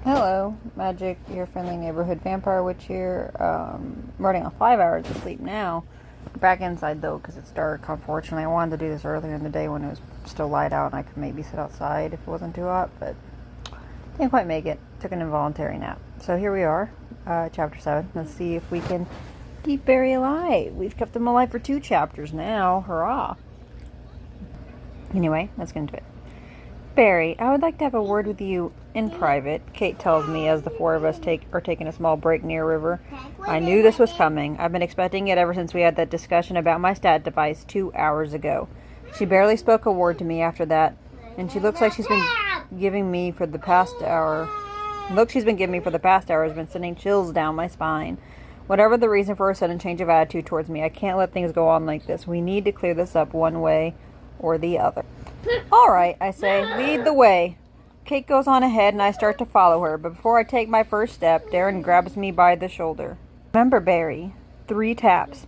Hello, Magic, your friendly neighborhood vampire witch here. Running on 5 hours of sleep now. Back inside though, because it's dark. Unfortunately, I wanted to do this earlier in the day when it was still light out and I could maybe sit outside if it wasn't too hot, but didn't quite make it. Took an involuntary nap. So here we are, chapter 7. Let's see if we can keep Barry alive. We've kept him alive for 2 chapters now. Hurrah! Anyway, let's get into it. Barry, I would like to have a word with you in private, Kate tells me as the 4 of us are taking a small break near a river. I knew this was coming. I've been expecting it ever since we had that discussion about my stat device 2 hours ago. She barely spoke a word to me after that, and she looks like she's been giving me for the past hour. The look she's been giving me for the past hour has been sending chills down my spine. Whatever the reason for her sudden change of attitude towards me, I can't let things go on like this. We need to clear this up one way or the other. All right, I say, lead the way. Kate goes on ahead and I start to follow her, but before I take my first step, Darren grabs me by the shoulder. Remember, Barry, 3 taps.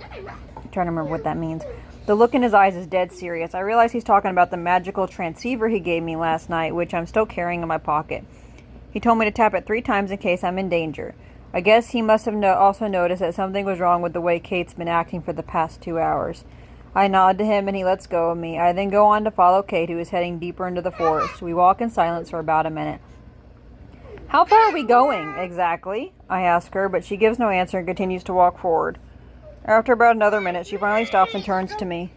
I'm trying to remember what that means. The look in his eyes is dead serious. I realize he's talking about the magical transceiver he gave me last night, which I'm still carrying in my pocket. He told me to tap it 3 times in case I'm in danger. I guess he must have also noticed that something was wrong with the way Kate's been acting for the past 2 hours. I nod to him and he lets go of me. I then go on to follow Kate, who is heading deeper into the forest. We walk in silence for about a minute. How far are we going, exactly? I ask her, but she gives no answer and continues to walk forward. After about another minute, she finally stops and turns to me,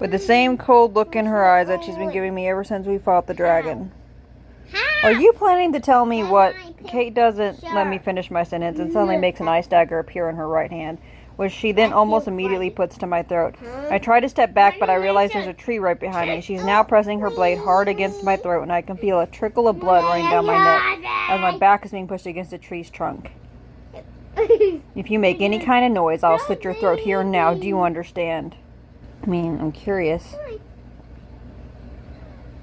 with the same cold look in her eyes that she's been giving me ever since we fought the dragon. Are you planning to tell me what? Kate doesn't let me finish my sentence and suddenly makes an ice dagger appear in her right hand, which she then almost immediately puts to my throat. I try to step back, but I realize there's a tree right behind me. She's now pressing her blade hard against my throat, and I can feel a trickle of blood running down my neck as my back is being pushed against a tree's trunk. If you make any kind of noise, I'll slit your throat here and now. Do you understand? I mean, I'm curious.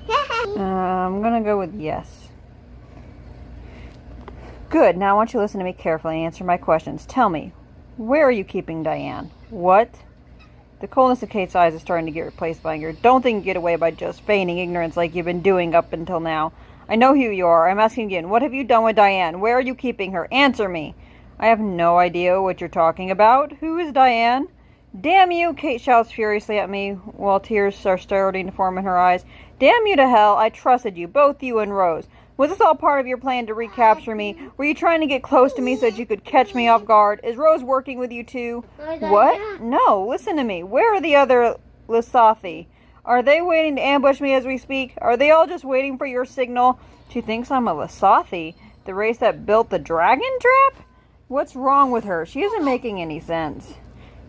I'm gonna go with yes. Good, now I want you to listen to me carefully and answer my questions. Tell me, where are you keeping Diane? What? The coldness of Kate's eyes is starting to get replaced by anger. Don't think you get away by just feigning ignorance like you've been doing up until now. I know who you are. I'm asking again, what have you done with Diane? Where are you keeping her? Answer me. I have no idea what you're talking about. Who is Diane? Damn you, Kate shouts furiously at me while tears are starting to form in her eyes. Damn you to hell. I trusted you, both you and Rose. Was this all part of your plan to recapture me? Were you trying to get close to me so that you could catch me off guard? Is Rose working with you too? What? No, listen to me. Where are the other Lissathi? Are they waiting to ambush me as we speak? Are they all just waiting for your signal? She thinks I'm a Lissathi, the race that built the dragon trap? What's wrong with her? She isn't making any sense.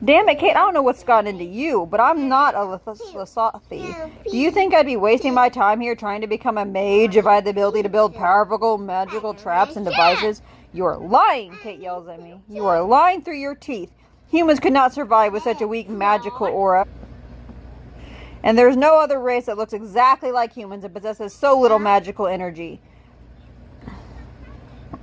Damn it, Kate, I don't know what's gotten into you, but I'm not a Lissathi. Do you think I'd be wasting my time here trying to become a mage if I had the ability to build powerful magical traps and devices? You're lying, Kate yells at me. You are lying through your teeth. Humans could not survive with such a weak magical aura. And there's no other race that looks exactly like humans and possesses so little magical energy.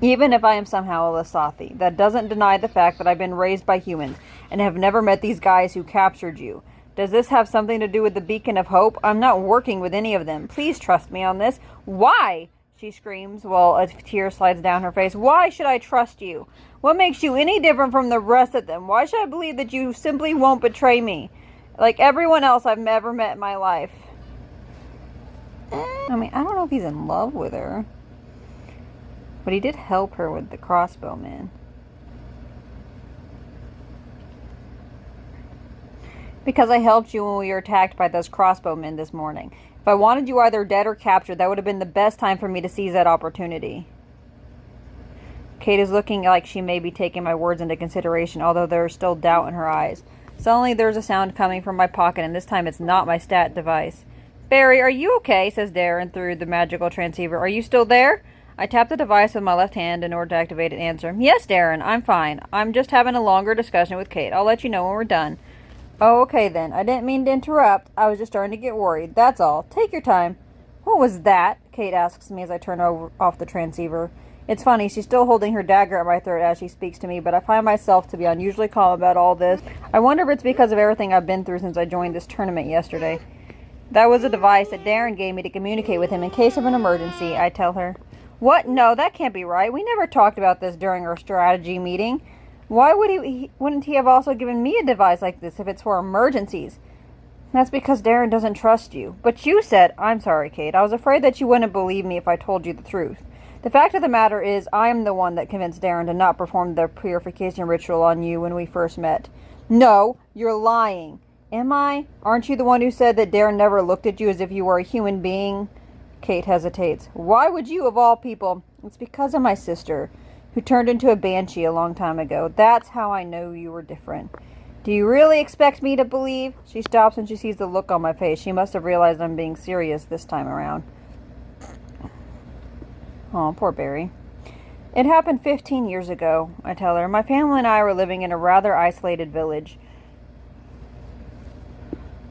Even if I am somehow a Lissathi, that doesn't deny the fact that I've been raised by humans and have never met these guys who captured you. Does this have something to do with the Beacon of Hope? I'm not working with any of them. Please trust me on this. Why? She screams while a tear slides down her face. Why should I trust you? What makes you any different from the rest of them? Why should I believe that you simply won't betray me like everyone else I've ever met in my life? I mean, I don't know if he's in love with her. But he did help her with the crossbowman. Because I helped you when we were attacked by those crossbowmen this morning. If I wanted you either dead or captured, that would have been the best time for me to seize that opportunity. Kate is looking like she may be taking my words into consideration, although there is still doubt in her eyes. Suddenly there's a sound coming from my pocket, and this time it's not my stat device. Barry, are you okay? Says Darren through the magical transceiver. Are you still there? I tap the device with my left hand in order to activate it and answer. Yes, Darren, I'm fine. I'm just having a longer discussion with Kate. I'll let you know when we're done. Oh, okay then. I didn't mean to interrupt. I was just starting to get worried. That's all. Take your time. What was that? Kate asks me as I turn off the transceiver. It's funny, she's still holding her dagger at my throat as she speaks to me, but I find myself to be unusually calm about all this. I wonder if it's because of everything I've been through since I joined this tournament yesterday. That was a device that Darren gave me to communicate with him in case of an emergency, I tell her. What? No, that can't be right. We never talked about this during our strategy meeting. Why wouldn't he have also given me a device like this if it's for emergencies? That's because Darren doesn't trust you. But you said, I'm sorry, Kate. I was afraid that you wouldn't believe me if I told you the truth. The fact of the matter is, I am the one that convinced Darren to not perform the purification ritual on you when we first met. No, you're lying. Am I? Aren't you the one who said that Darren never looked at you as if you were a human being? Kate hesitates. Why would you, of all people? It's because of my sister, who turned into a banshee a long time ago. That's how I know you were different. Do you really expect me to believe? She stops when she sees the look on my face. She must have realized I'm being serious this time around. Oh, poor Barry. It happened 15 years ago, I tell her. My family and I were living in a rather isolated village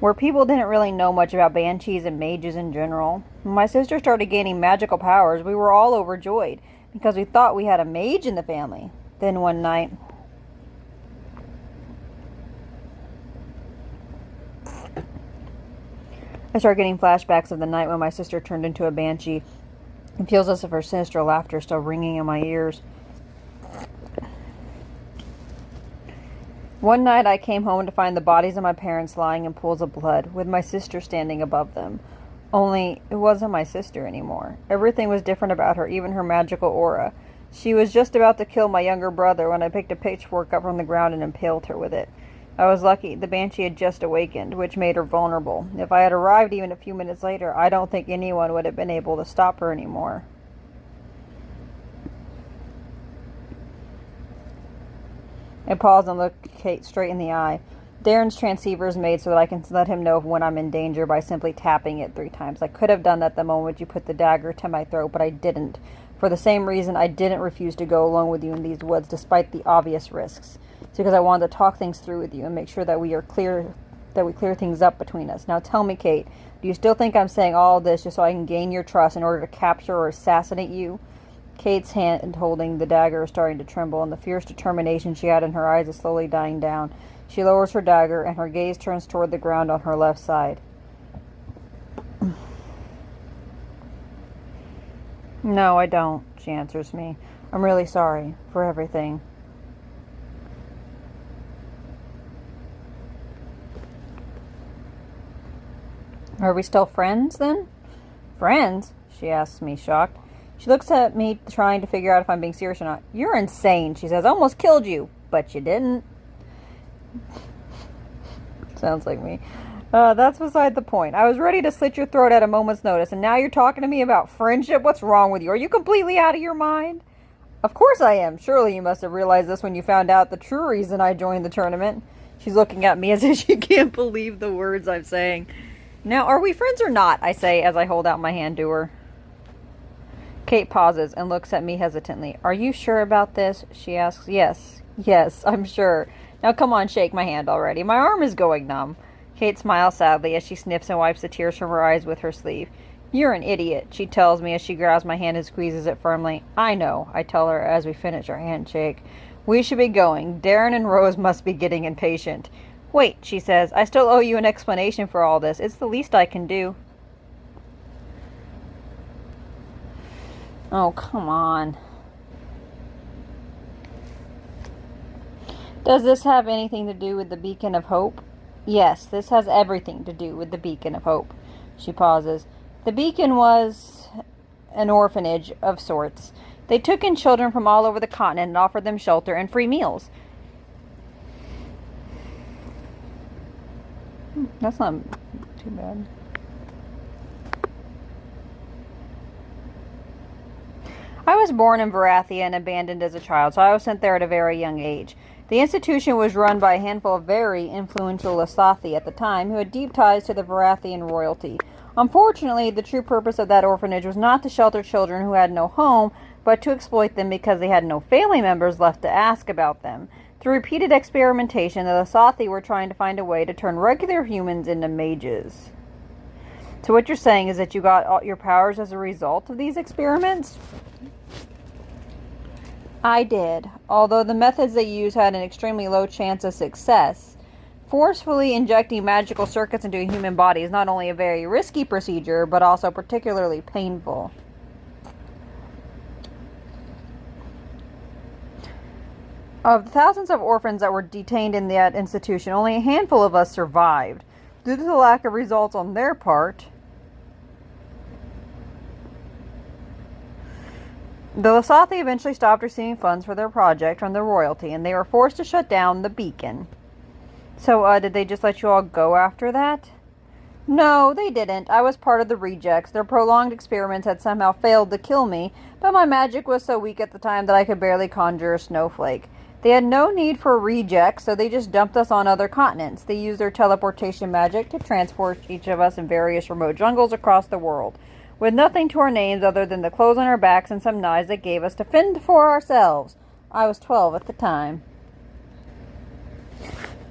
where people didn't really know much about banshees and mages in general. When my sister started gaining magical powers, we were all overjoyed because we thought we had a mage in the family. Then one night, I start getting flashbacks of the night when my sister turned into a banshee. It feels as if her sinister laughter is still ringing in my ears. One night I came home to find the bodies of my parents lying in pools of blood, with my sister standing above them. Only, it wasn't my sister anymore. Everything was different about her, even her magical aura. She was just about to kill my younger brother when I picked a pitchfork up from the ground and impaled her with it. I was lucky. The banshee had just awakened, which made her vulnerable. If I had arrived even a few minutes later, I don't think anyone would have been able to stop her anymore. I pause and look Kate straight in the eye. Darren's transceiver is made so that I can let him know when I'm in danger by simply tapping it 3 times. I could have done that the moment you put the dagger to my throat, but I didn't. For the same reason, I didn't refuse to go along with you in these woods, despite the obvious risks. It's because I wanted to talk things through with you and make sure that we clear things up between us. Now tell me, Kate, do you still think I'm saying all of this just so I can gain your trust in order to capture or assassinate you? Kate's hand holding the dagger is starting to tremble, and the fierce determination she had in her eyes is slowly dying down. She lowers her dagger, and her gaze turns toward the ground on her left side. No, I don't, she answers me. I'm really sorry for everything. Are we still friends, then? Friends? She asks me, shocked. She looks at me, trying to figure out if I'm being serious or not. You're insane, she says. I almost killed you, but you didn't. Sounds like me. That's beside the point. I was ready to slit your throat at a moment's notice, and now you're talking to me about friendship? What's wrong with you? Are you completely out of your mind? Of course I am. Surely you must have realized this when you found out the true reason I joined the tournament. She's looking at me as if she can't believe the words I'm saying. Now, are we friends or not? I say as I hold out my hand to her. Kate pauses and looks at me hesitantly. Are you sure about this? She asks. Yes, I'm sure. Now come on, shake my hand already. My arm is going numb. Kate smiles sadly as she sniffs and wipes the tears from her eyes with her sleeve. You're an idiot, she tells me as she grabs my hand and squeezes it firmly. I know, I tell her as we finish our handshake. We should be going. Darren and Rose must be getting impatient. Wait, she says. I still owe you an explanation for all this. It's the least I can do. Oh, come on. Does this have anything to do with the Beacon of Hope? Yes, this has everything to do with the Beacon of Hope. She pauses. The Beacon was an orphanage of sorts. They took in children from all over the continent and offered them shelter and free meals. That's not too bad. I was born in Varathia and abandoned as a child, so I was sent there at a very young age. The institution was run by a handful of very influential Lasathi at the time who had deep ties to the Varathian royalty. Unfortunately, the true purpose of that orphanage was not to shelter children who had no home, but to exploit them because they had no family members left to ask about them. Through repeated experimentation, the Lasathi were trying to find a way to turn regular humans into mages. So what you're saying is that you got all your powers as a result of these experiments? I did, although the methods they used had an extremely low chance of success. Forcefully injecting magical circuits into a human body is not only a very risky procedure, but also particularly painful. Of the thousands of orphans that were detained in that institution, only a handful of us survived. Due to the lack of results on their part, the Lasathi eventually stopped receiving funds for their project from the royalty, and they were forced to shut down the beacon. So, did they just let you all go after that? No, they didn't. I was part of the rejects. Their prolonged experiments had somehow failed to kill me, but my magic was so weak at the time that I could barely conjure a snowflake. They had no need for rejects, so they just dumped us on other continents. They used their teleportation magic to transport each of us in various remote jungles across the world, with nothing to our names other than the clothes on our backs and some knives they gave us to fend for ourselves. I was 12 at the time.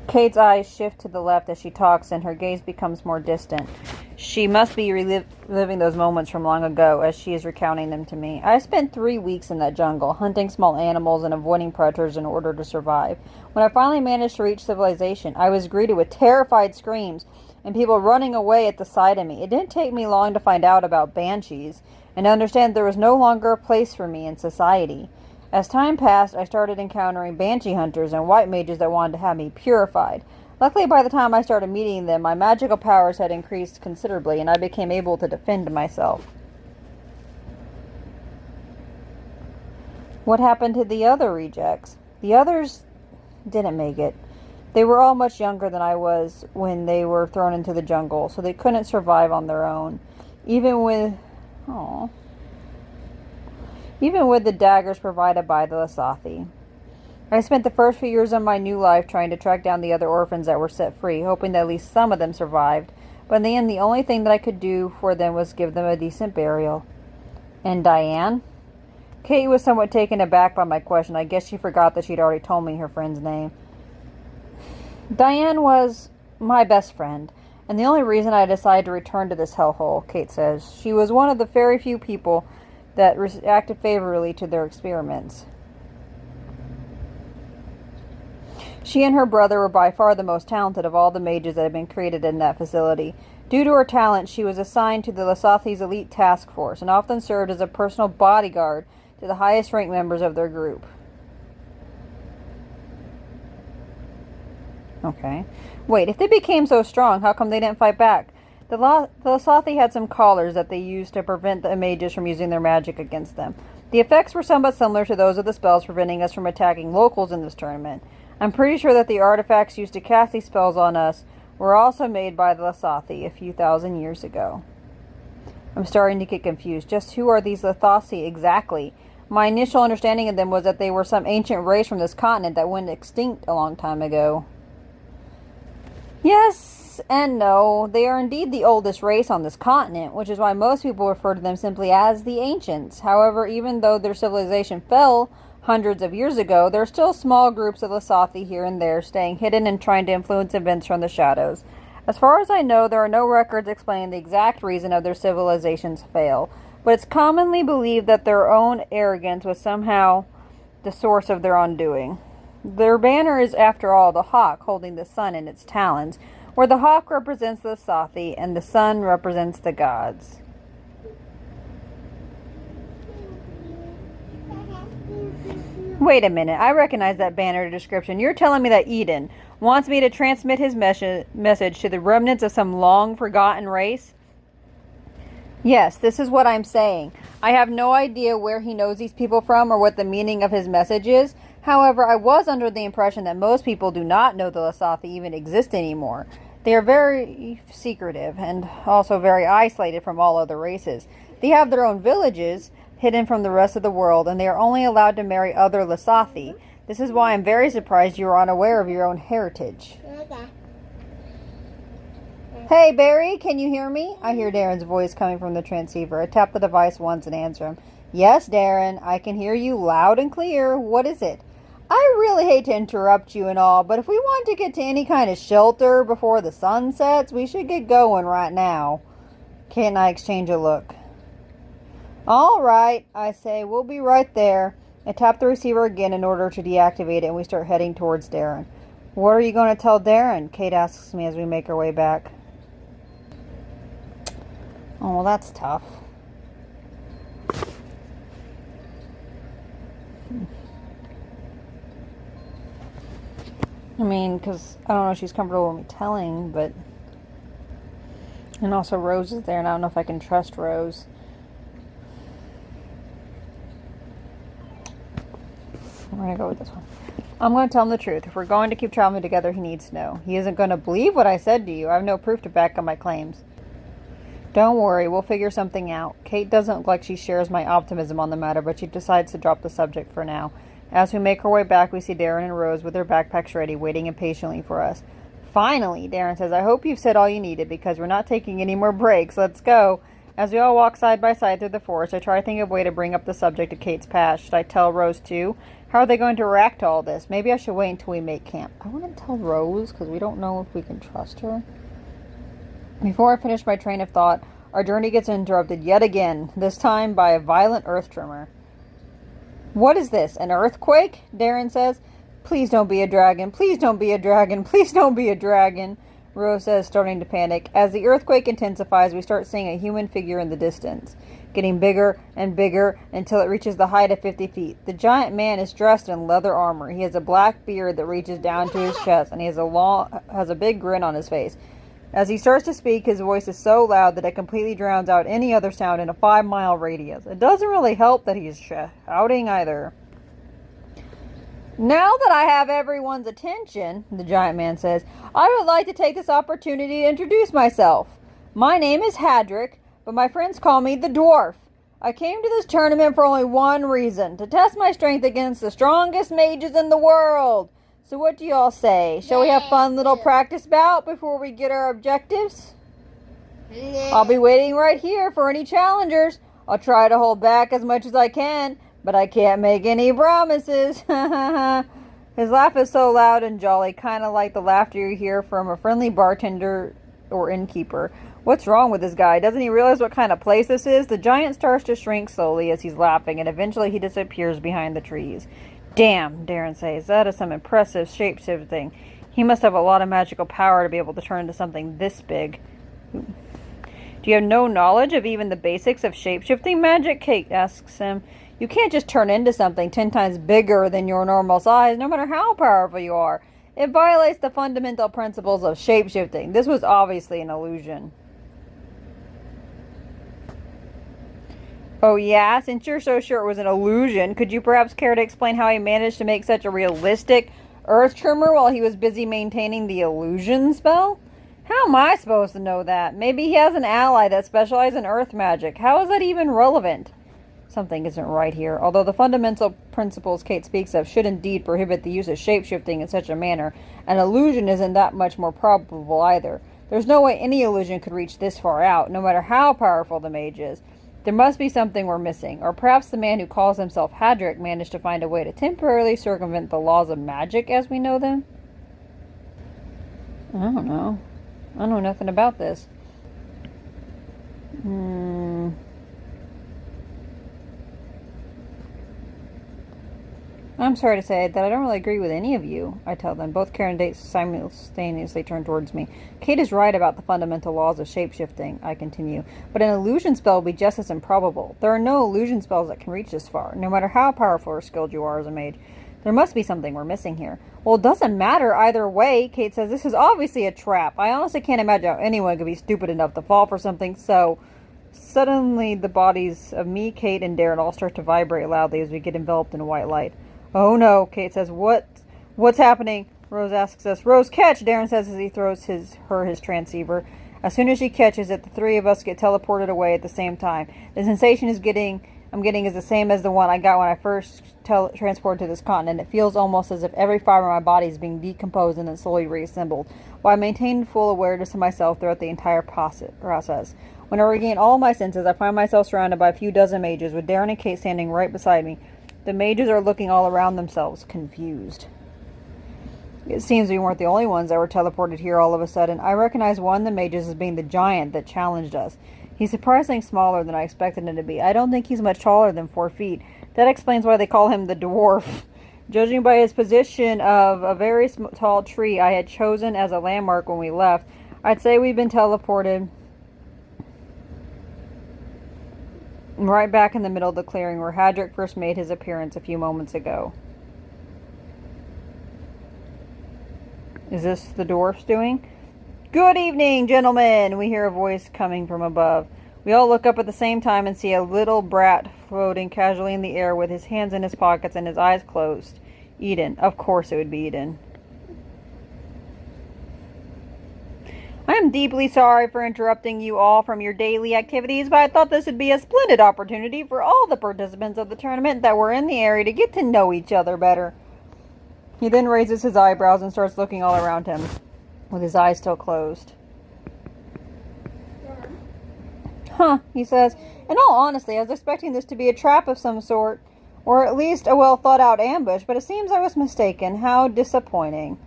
Kate's eyes shift to the left as she talks, and her gaze becomes more distant. She must be reliving those moments from long ago as she is recounting them to me. I spent 3 weeks in that jungle, hunting small animals and avoiding predators in order to survive. When I finally managed to reach civilization, I was greeted with terrified screams and people running away at the sight of me. It didn't take me long to find out about banshees and to understand there was no longer a place for me in society. As time passed, I started encountering banshee hunters and white mages that wanted to have me purified. Luckily, by the time I started meeting them, my magical powers had increased considerably, and I became able to defend myself. What happened to the other rejects? The others didn't make it. They were all much younger than I was when they were thrown into the jungle, so they couldn't survive on their own. Even with the daggers provided by the Lasathi. I spent the first few years of my new life trying to track down the other orphans that were set free, hoping that at least some of them survived. But in the end, the only thing that I could do for them was give them a decent burial. And Diane? Kate was somewhat taken aback by my question. I guess she forgot that she'd already told me her friend's name. Diane was my best friend, and the only reason I decided to return to this hellhole, Kate says. She was one of the very few people that reacted favorably to their experiments. She and her brother were by far the most talented of all the mages that had been created in that facility. Due to her talent, she was assigned to the Lasathi's elite task force and often served as a personal bodyguard to the highest ranked members of their group. Okay. Wait, if they became so strong, how come they didn't fight back? The Lasathi had some collars that they used to prevent the mages from using their magic against them. The effects were somewhat similar to those of the spells preventing us from attacking locals in this tournament. I'm pretty sure that the artifacts used to cast these spells on us were also made by the Lasathi a few thousand years ago. I'm starting to get confused. Just who are these Lasathi exactly? My initial understanding of them was that they were some ancient race from this continent that went extinct a long time ago. Yes and no. They are indeed the oldest race on this continent, which is why most people refer to them simply as the Ancients. However, even though their civilization fell hundreds of years ago, there are still small groups of Lasathi here and there, staying hidden and trying to influence events from the shadows. As far as I know, there are no records explaining the exact reason of their civilization's fail, but it's commonly believed that their own arrogance was somehow the source of their undoing. Their banner is, after all, the hawk holding the sun in its talons, where the hawk represents the Lasathi and the sun represents the gods. Wait a minute, I recognize that banner description. You're telling me that Eden wants me to transmit his message to the remnants of some long-forgotten race? Yes, this is what I'm saying. I have no idea where he knows these people from or what the meaning of his message is. However, I was under the impression that most people do not know the Lasathi even exist anymore. They are very secretive and also very isolated from all other races. They have their own villages, hidden from the rest of the world, and they are only allowed to marry other Lasathi. This is why I'm very surprised you are unaware of your own heritage. Hey, Barry, can you hear me? I hear Darren's voice coming from the transceiver. I tap the device once and answer him. Yes, Darren, I can hear you loud and clear. What is it? I really hate to interrupt you and all, but if we want to get to any kind of shelter before the sun sets, we should get going right now. Kate and I exchange a look. All right, I say, we'll be right there. I tap the receiver again in order to deactivate it, and we start heading towards Darren. What are you going to tell Darren? Kate asks me as we make our way back. Oh, well, that's tough. I mean, because I don't know if she's comfortable with me telling, but... And also Rose is there, and I don't know if I can trust Rose. I'm going to go with this one. I'm going to tell him the truth. If we're going to keep traveling together, he needs to know. He isn't going to believe what I said to you. I have no proof to back up my claims. Don't worry, we'll figure something out. Kate doesn't look like she shares my optimism on the matter, but she decides to drop the subject for now. As we make our way back, we see Darren and Rose with their backpacks ready, waiting impatiently for us. Finally, Darren says, I hope you've said all you needed, because we're not taking any more breaks. Let's go. As we all walk side by side through the forest, I try to think of a way to bring up the subject of Kate's past. Should I tell Rose too? How are they going to react to all this? Maybe I should wait until we make camp. I want to tell Rose, because we don't know if we can trust her. Before I finish my train of thought, our journey gets interrupted yet again, this time by a violent earth tremor. What is this, an earthquake? Darren says. Please don't be a dragon. Please don't be a dragon. Please don't be a dragon, Rose says, starting to panic. As the earthquake intensifies, we start seeing a human figure in the distance, getting bigger and bigger until it reaches the height of 50 feet. The giant man is dressed in leather armor. He has a black beard that reaches down to his chest, and he has a big grin on his face. As he starts to speak, his voice is so loud that it completely drowns out any other sound in a 5-mile radius. It doesn't really help that he's shouting either. Now that I have everyone's attention, the giant man says, I would like to take this opportunity to introduce myself. My name is Hadrick, but my friends call me the Dwarf. I came to this tournament for only one reason, to test my strength against the strongest mages in the world. So what do y'all say? Shall we have fun little practice bout before we get our objectives? I'll be waiting right here for any challengers. I'll try to hold back as much as I can, but I can't make any promises. His laugh is so loud and jolly, kind of like the laughter you hear from a friendly bartender or innkeeper. What's wrong with this guy? Doesn't he realize what kind of place this is? The giant starts to shrink slowly as he's laughing, and eventually he disappears behind the trees. Damn, Darren says, that is some impressive shape-shifting. He must have a lot of magical power to be able to turn into something this big. Do you have no knowledge of even the basics of shape-shifting magic? Kate asks him. You can't just turn into something 10 times bigger than your normal size, no matter how powerful you are. It violates the fundamental principles of shape-shifting. This was obviously an illusion. Oh yeah? Since you're so sure it was an illusion, could you perhaps care to explain how he managed to make such a realistic earth tremor while he was busy maintaining the illusion spell? How am I supposed to know that? Maybe he has an ally that specializes in earth magic. How is that even relevant? Something isn't right here. Although the fundamental principles Kate speaks of should indeed prohibit the use of shape-shifting in such a manner, an illusion isn't that much more probable either. There's no way any illusion could reach this far out, no matter how powerful the mage is. There must be something we're missing, or perhaps the man who calls himself Hadrick managed to find a way to temporarily circumvent the laws of magic as we know them? I don't know. I know nothing about this. I'm sorry to say that I don't really agree with any of you, I tell them. Both candidates simultaneously turn towards me. Kate is right about the fundamental laws of shape-shifting, I continue. But an illusion spell would be just as improbable. There are no illusion spells that can reach this far, no matter how powerful or skilled you are as a mage. There must be something we're missing here. Well, it doesn't matter either way, Kate says. This is obviously a trap. I honestly can't imagine how anyone could be stupid enough to fall for something so... Suddenly, the bodies of me, Kate, and Darren all start to vibrate loudly as we get enveloped in a white light. Oh no, Kate says. What's happening? Rose asks us. Rose, catch, Darren says as he throws his transceiver. As soon as she catches it, the three of us get teleported away at the same time. The sensation I'm getting is the same as the one I got when I first transported to this continent. It feels almost as if every fiber of my body is being decomposed and then slowly reassembled, while I maintain full awareness of myself throughout the entire process. When I regain all my senses, I find myself surrounded by a few dozen mages, with Darren and Kate standing right beside me. The mages are looking all around themselves, confused. It seems we weren't the only ones that were teleported here all of a sudden. I recognize one of the mages as being the giant that challenged us. He's surprisingly smaller than I expected him to be. I don't think he's much taller than 4 feet. That explains why they call him the Dwarf. Judging by his position of a very tall tree I had chosen as a landmark when we left, I'd say we've been teleported right back in the middle of the clearing where Hadrick first made his appearance a few moments ago. Is this the dwarfs doing? Good evening, gentlemen, we hear a voice coming from above. We all look up at the same time and see a little brat floating casually in the air with his hands in his pockets and his eyes closed. Eden. Of course it would be Eden. I am deeply sorry for interrupting you all from your daily activities, but I thought this would be a splendid opportunity for all the participants of the tournament that were in the area to get to know each other better. He then raises his eyebrows and starts looking all around him, with his eyes still closed. Huh, he says. In all honesty, I was expecting this to be a trap of some sort, or at least a well-thought-out ambush, but it seems I was mistaken. How disappointing.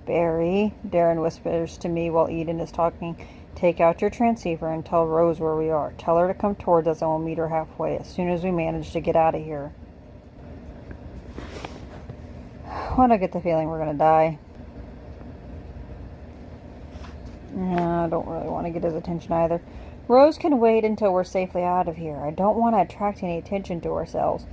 Barry, Darren whispers to me while Eden is talking, take out your transceiver and tell Rose where we are. Tell her to come towards us and we'll meet her halfway as soon as we manage to get out of here. Why do I get the feeling we're going to die? I don't really want to get his attention either. Rose can wait until we're safely out of here. I don't want to attract any attention to ourselves.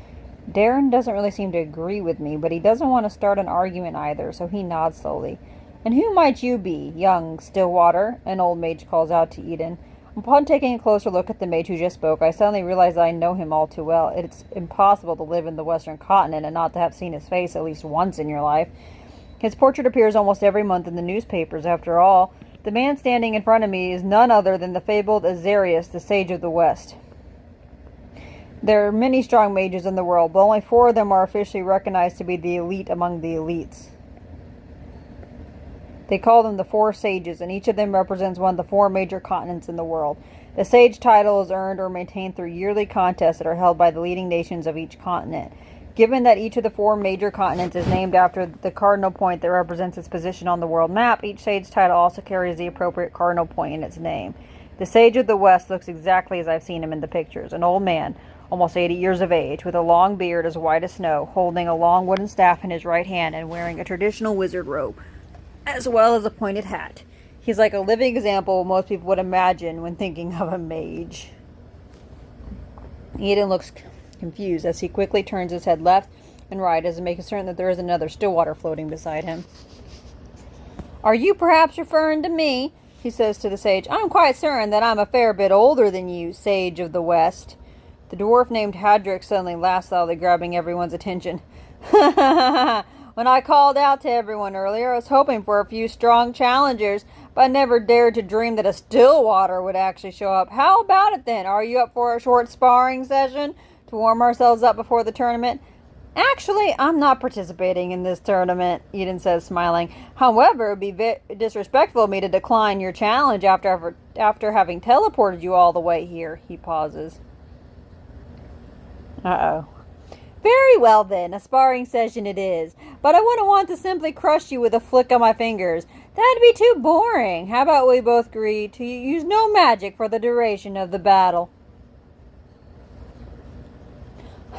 Darren doesn't really seem to agree with me, but he doesn't want to start an argument either, so he nods slowly. And who might you be, young Stillwater? An old mage calls out to Eden. Upon taking a closer look at the mage who just spoke, I suddenly realized I know him all too well. It's impossible to live in the Western continent and not to have seen his face at least once in your life. His portrait appears almost every month in the newspapers, after all. The man standing in front of me is none other than the fabled Azarius, the Sage of the West. There are many strong mages in the world, but only 4 of them are officially recognized to be the elite among the elites. They call them the 4 sages, and each of them represents one of the 4 major continents in the world. The sage title is earned or maintained through yearly contests that are held by the leading nations of each continent. Given that each of the 4 major continents is named after the cardinal point that represents its position on the world map, each sage title also carries the appropriate cardinal point in its name. The Sage of the West looks exactly as I've seen him in the pictures, an old man, almost 80 years of age, with a long beard as white as snow, holding a long wooden staff in his right hand and wearing a traditional wizard robe, as well as a pointed hat. He's like a living example of what most people would imagine when thinking of a mage. Eden looks confused as he quickly turns his head left and right as to make certain that there is another Stillwater floating beside him. Are you perhaps referring to me? He says to the sage. I'm quite certain that I'm a fair bit older than you, Sage of the West. The dwarf named Hadrick suddenly laughs loudly, grabbing everyone's attention. When I called out to everyone earlier, I was hoping for a few strong challengers, but I never dared to dream that a Stillwater would actually show up. How about it then? Are you up for a short sparring session to warm ourselves up before the tournament? Actually, I'm not participating in this tournament, Eden says, smiling. However, it would be disrespectful of me to decline your challenge after having teleported you all the way here. He pauses. Uh-oh. Very well then, a sparring session it is. But I wouldn't want to simply crush you with a flick of my fingers. That'd be too boring. How about we both agree to use no magic for the duration of the battle?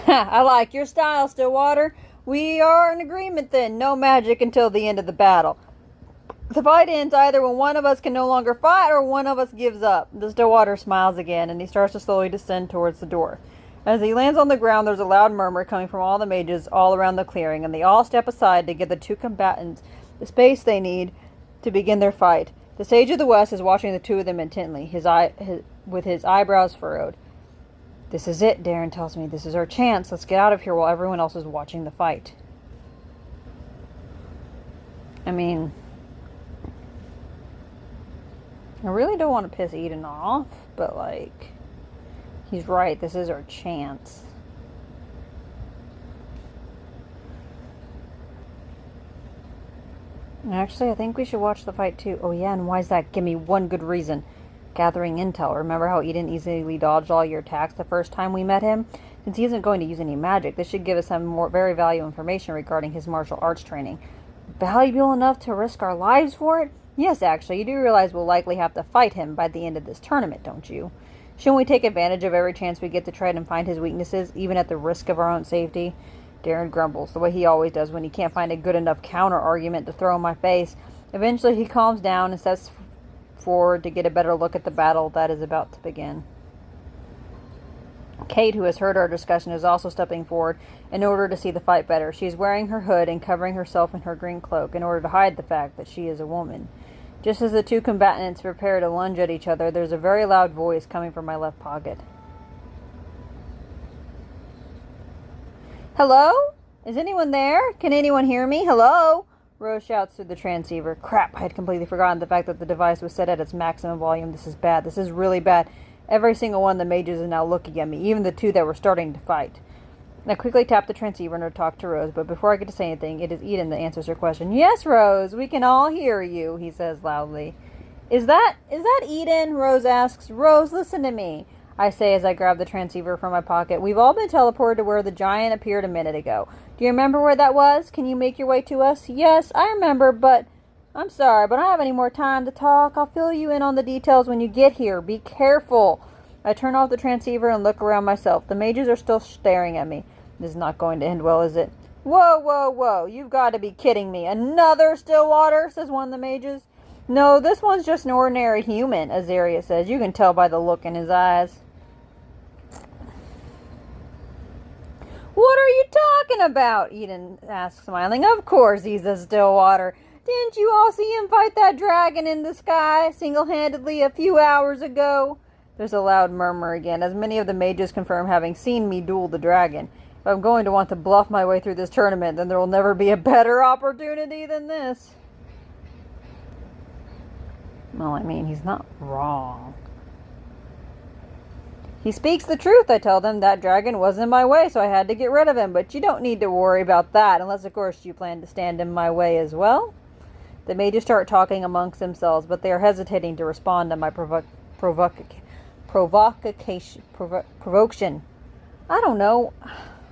I like your style, Stillwater. We are in agreement then. No magic until the end of the battle. The fight ends either when one of us can no longer fight or one of us gives up. The Stillwater smiles again and he starts to slowly descend towards the door. As he lands on the ground, there's a loud murmur coming from all the mages all around the clearing, and they all step aside to give the 2 combatants the space they need to begin their fight. The Sage of the West is watching the 2 of them intently, with his eyebrows furrowed. This is it, Darren tells me. This is our chance. Let's get out of here while everyone else is watching the fight. I mean, I really don't want to piss Eden off, but like, he's right. This is our chance. Actually, I think we should watch the fight too. Oh yeah, and why is that? Give me one good reason. Gathering intel. Remember how Eden easily dodged all your attacks the first time we met him? Since he isn't going to use any magic, this should give us some very valuable information regarding his martial arts training. Valuable enough to risk our lives for it? Yes, actually. You do realize we'll likely have to fight him by the end of this tournament, don't you? Shouldn't we take advantage of every chance we get to try and find his weaknesses, even at the risk of our own safety? Darren grumbles, the way he always does when he can't find a good enough counter-argument to throw in my face. Eventually he calms down and sets forward to get a better look at the battle that is about to begin. Kate, who has heard our discussion, is also stepping forward in order to see the fight better. She is wearing her hood and covering herself in her green cloak in order to hide the fact that she is a woman. Just as the two combatants prepare to lunge at each other, there's a very loud voice coming from my left pocket. Hello? Is anyone there? Can anyone hear me? Hello? Rose shouts through the transceiver. Crap, I had completely forgotten the fact that the device was set at its maximum volume. This is bad. This is really bad. Every single one of the mages is now looking at me, even the two that were starting to fight. I quickly tap the transceiver and talk to Rose, but before I get to say anything, it is Eden that answers her question. Yes, Rose, we can all hear you, he says loudly. Is that Eden? Rose asks. Rose, listen to me, I say as I grab the transceiver from my pocket. We've all been teleported to where the giant appeared a minute ago. Do you remember where that was? Can you make your way to us? Yes, I remember, but I'm sorry, but I don't have any more time to talk. I'll fill you in on the details when you get here. Be careful. I turn off the transceiver and look around myself. The mages are still staring at me. This is not going to end well, is it? Whoa, whoa, whoa. You've got to be kidding me. Another Stillwater, says one of the mages. No, this one's just an ordinary human, Azaria says. You can tell by the look in his eyes. What are you talking about? Eden asks, smiling. Of course he's a Stillwater. Didn't you all see him fight that dragon in the sky single-handedly a few hours ago? There's a loud murmur again, as many of the mages confirm having seen me duel the dragon. If I'm going to want to bluff my way through this tournament, then there will never be a better opportunity than this. Well, I mean, he's not wrong. He speaks the truth, I tell them. That dragon was in my way, so I had to get rid of him. But you don't need to worry about that, unless, of course, you plan to stand in my way as well. The mages start talking amongst themselves, but they are hesitating to respond to my provocation. I don't know.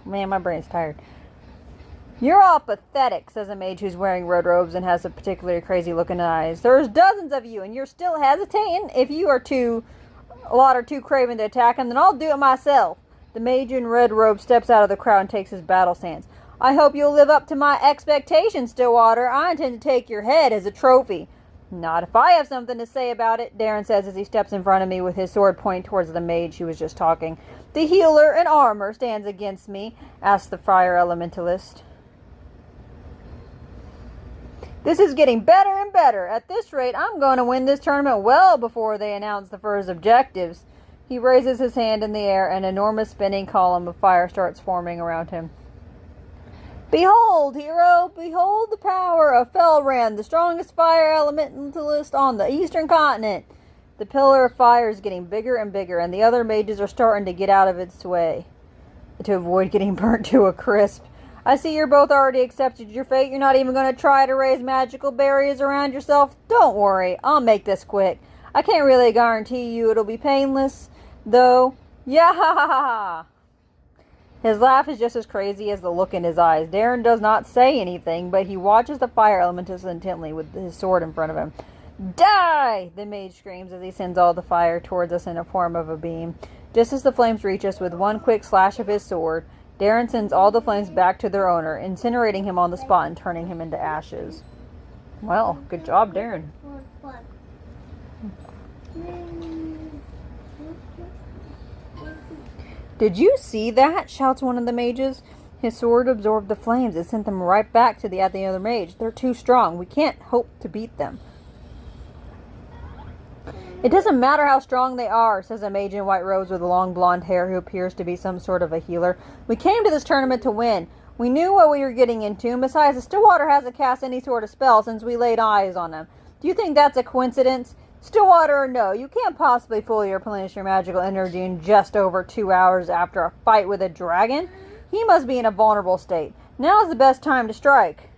Man, my brain's tired. You're all pathetic, says a mage who's wearing red robes and has a particularly crazy-looking eyes. There's dozens of you, and you're still hesitating? If you are a lot are too craven to attack him, then I'll do it myself. The mage in red robe steps out of the crowd and takes his battle stance. I hope you'll live up to my expectations, Stillwater. I intend to take your head as a trophy. Not if I have something to say about it, Darren says as he steps in front of me with his sword pointing towards the mage who was just talking. The healer in armor stands against me, asks the fire elementalist. This is getting better and better. At this rate, I'm going to win this tournament well before they announce the first objectives. He raises his hand in the air, and an enormous spinning column of fire starts forming around him. Behold, hero, behold the power of Felran, the strongest fire elementalist on the eastern continent. The pillar of fire is getting bigger and bigger, and the other mages are starting to get out of its way to avoid getting burnt to a crisp. I see you're both already accepted your fate. You're not even going to try to raise magical barriers around yourself. Don't worry, I'll make this quick. I can't really guarantee you it'll be painless, though. Yeah! His laugh is just as crazy as the look in his eyes. Darren does not say anything, but he watches the fire elementalist intently with his sword in front of him. Die! The mage screams as he sends all the fire towards us in the form of a beam. Just as the flames reach us with one quick slash of his sword, Darren sends all the flames back to their owner, incinerating him on the spot and turning him into ashes. Well, good job, Darren. Did you see that? Shouts one of the mages. His sword absorbed the flames. It sent them right back to the other mage. They're too strong. We can't hope to beat them. It doesn't matter how strong they are, says a mage in white robes with long blonde hair who appears to be some sort of a healer. We came to this tournament to win. We knew what we were getting into, and besides, the Stillwater hasn't cast any sort of spell since we laid eyes on him. Do you think that's a coincidence? Stillwater or no, you can't possibly fully replenish your magical energy in just over 2 hours after a fight with a dragon. He must be in a vulnerable state. Now's the best time to strike.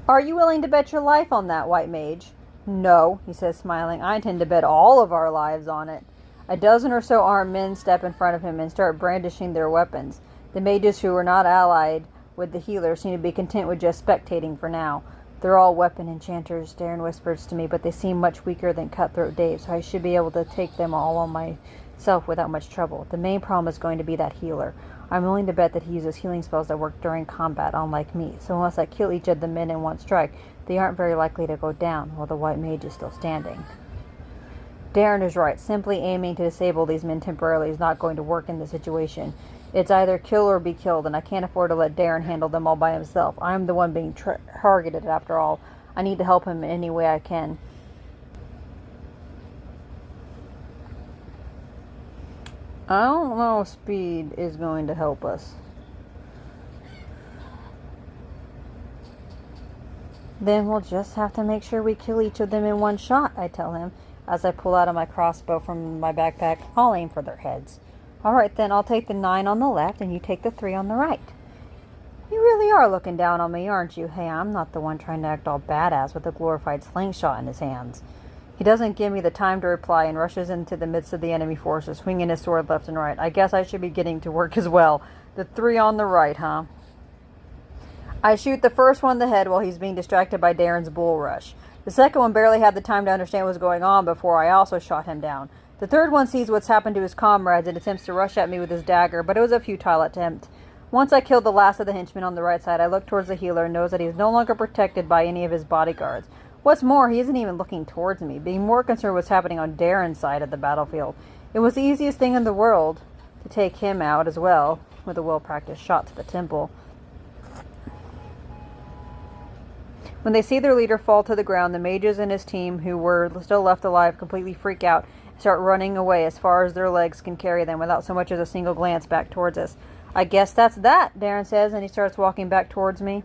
Are you willing to bet your life on that, white mage? No, he says, smiling. I intend to bet all of our lives on it. A dozen or so armed men step in front of him and start brandishing their weapons. The mages who are not allied with the healer seem to be content with just spectating for now. They're all weapon enchanters, Darren whispers to me, but they seem much weaker than Cutthroat Dave, so I should be able to take them all on myself without much trouble. The main problem is going to be that healer. I'm willing to bet that he uses healing spells that work during combat, unlike me. So unless I kill each of the men in one strike, they aren't very likely to go down, while the white mage is still standing. Darren is right. Simply aiming to disable these men temporarily is not going to work in this situation. It's either kill or be killed, and I can't afford to let Darren handle them all by himself. I'm the one being targeted, after all. I need to help him in any way I can. I don't know if speed is going to help us. Then we'll just have to make sure we kill each of them in one shot, I tell him. As I pull out of my crossbow from my backpack, I'll aim for their heads. All right, then I'll take the 9 on the left and you take the 3 on the right. You really are looking down on me, aren't you? Hey, I'm not the one trying to act all badass with a glorified slingshot in his hands. He doesn't give me the time to reply and rushes into the midst of the enemy forces, swinging his sword left and right. I guess I should be getting to work as well. The 3 on the right, huh? I shoot the first one in the head while he's being distracted by Darren's bull rush. The second one barely had the time to understand what was going on before I also shot him down. The third one sees what's happened to his comrades and attempts to rush at me with his dagger, but it was a futile attempt. Once I killed the last of the henchmen on the right side, I look towards the healer and knows that he is no longer protected by any of his bodyguards. What's more, he isn't even looking towards me, being more concerned with what's happening on Darren's side of the battlefield. It was the easiest thing in the world to take him out as well, with a well-practiced shot to the temple. When they see their leader fall to the ground, the mages and his team, who were still left alive, completely freak out and start running away as far as their legs can carry them without so much as a single glance back towards us. I guess that's that, Darren says, and he starts walking back towards me.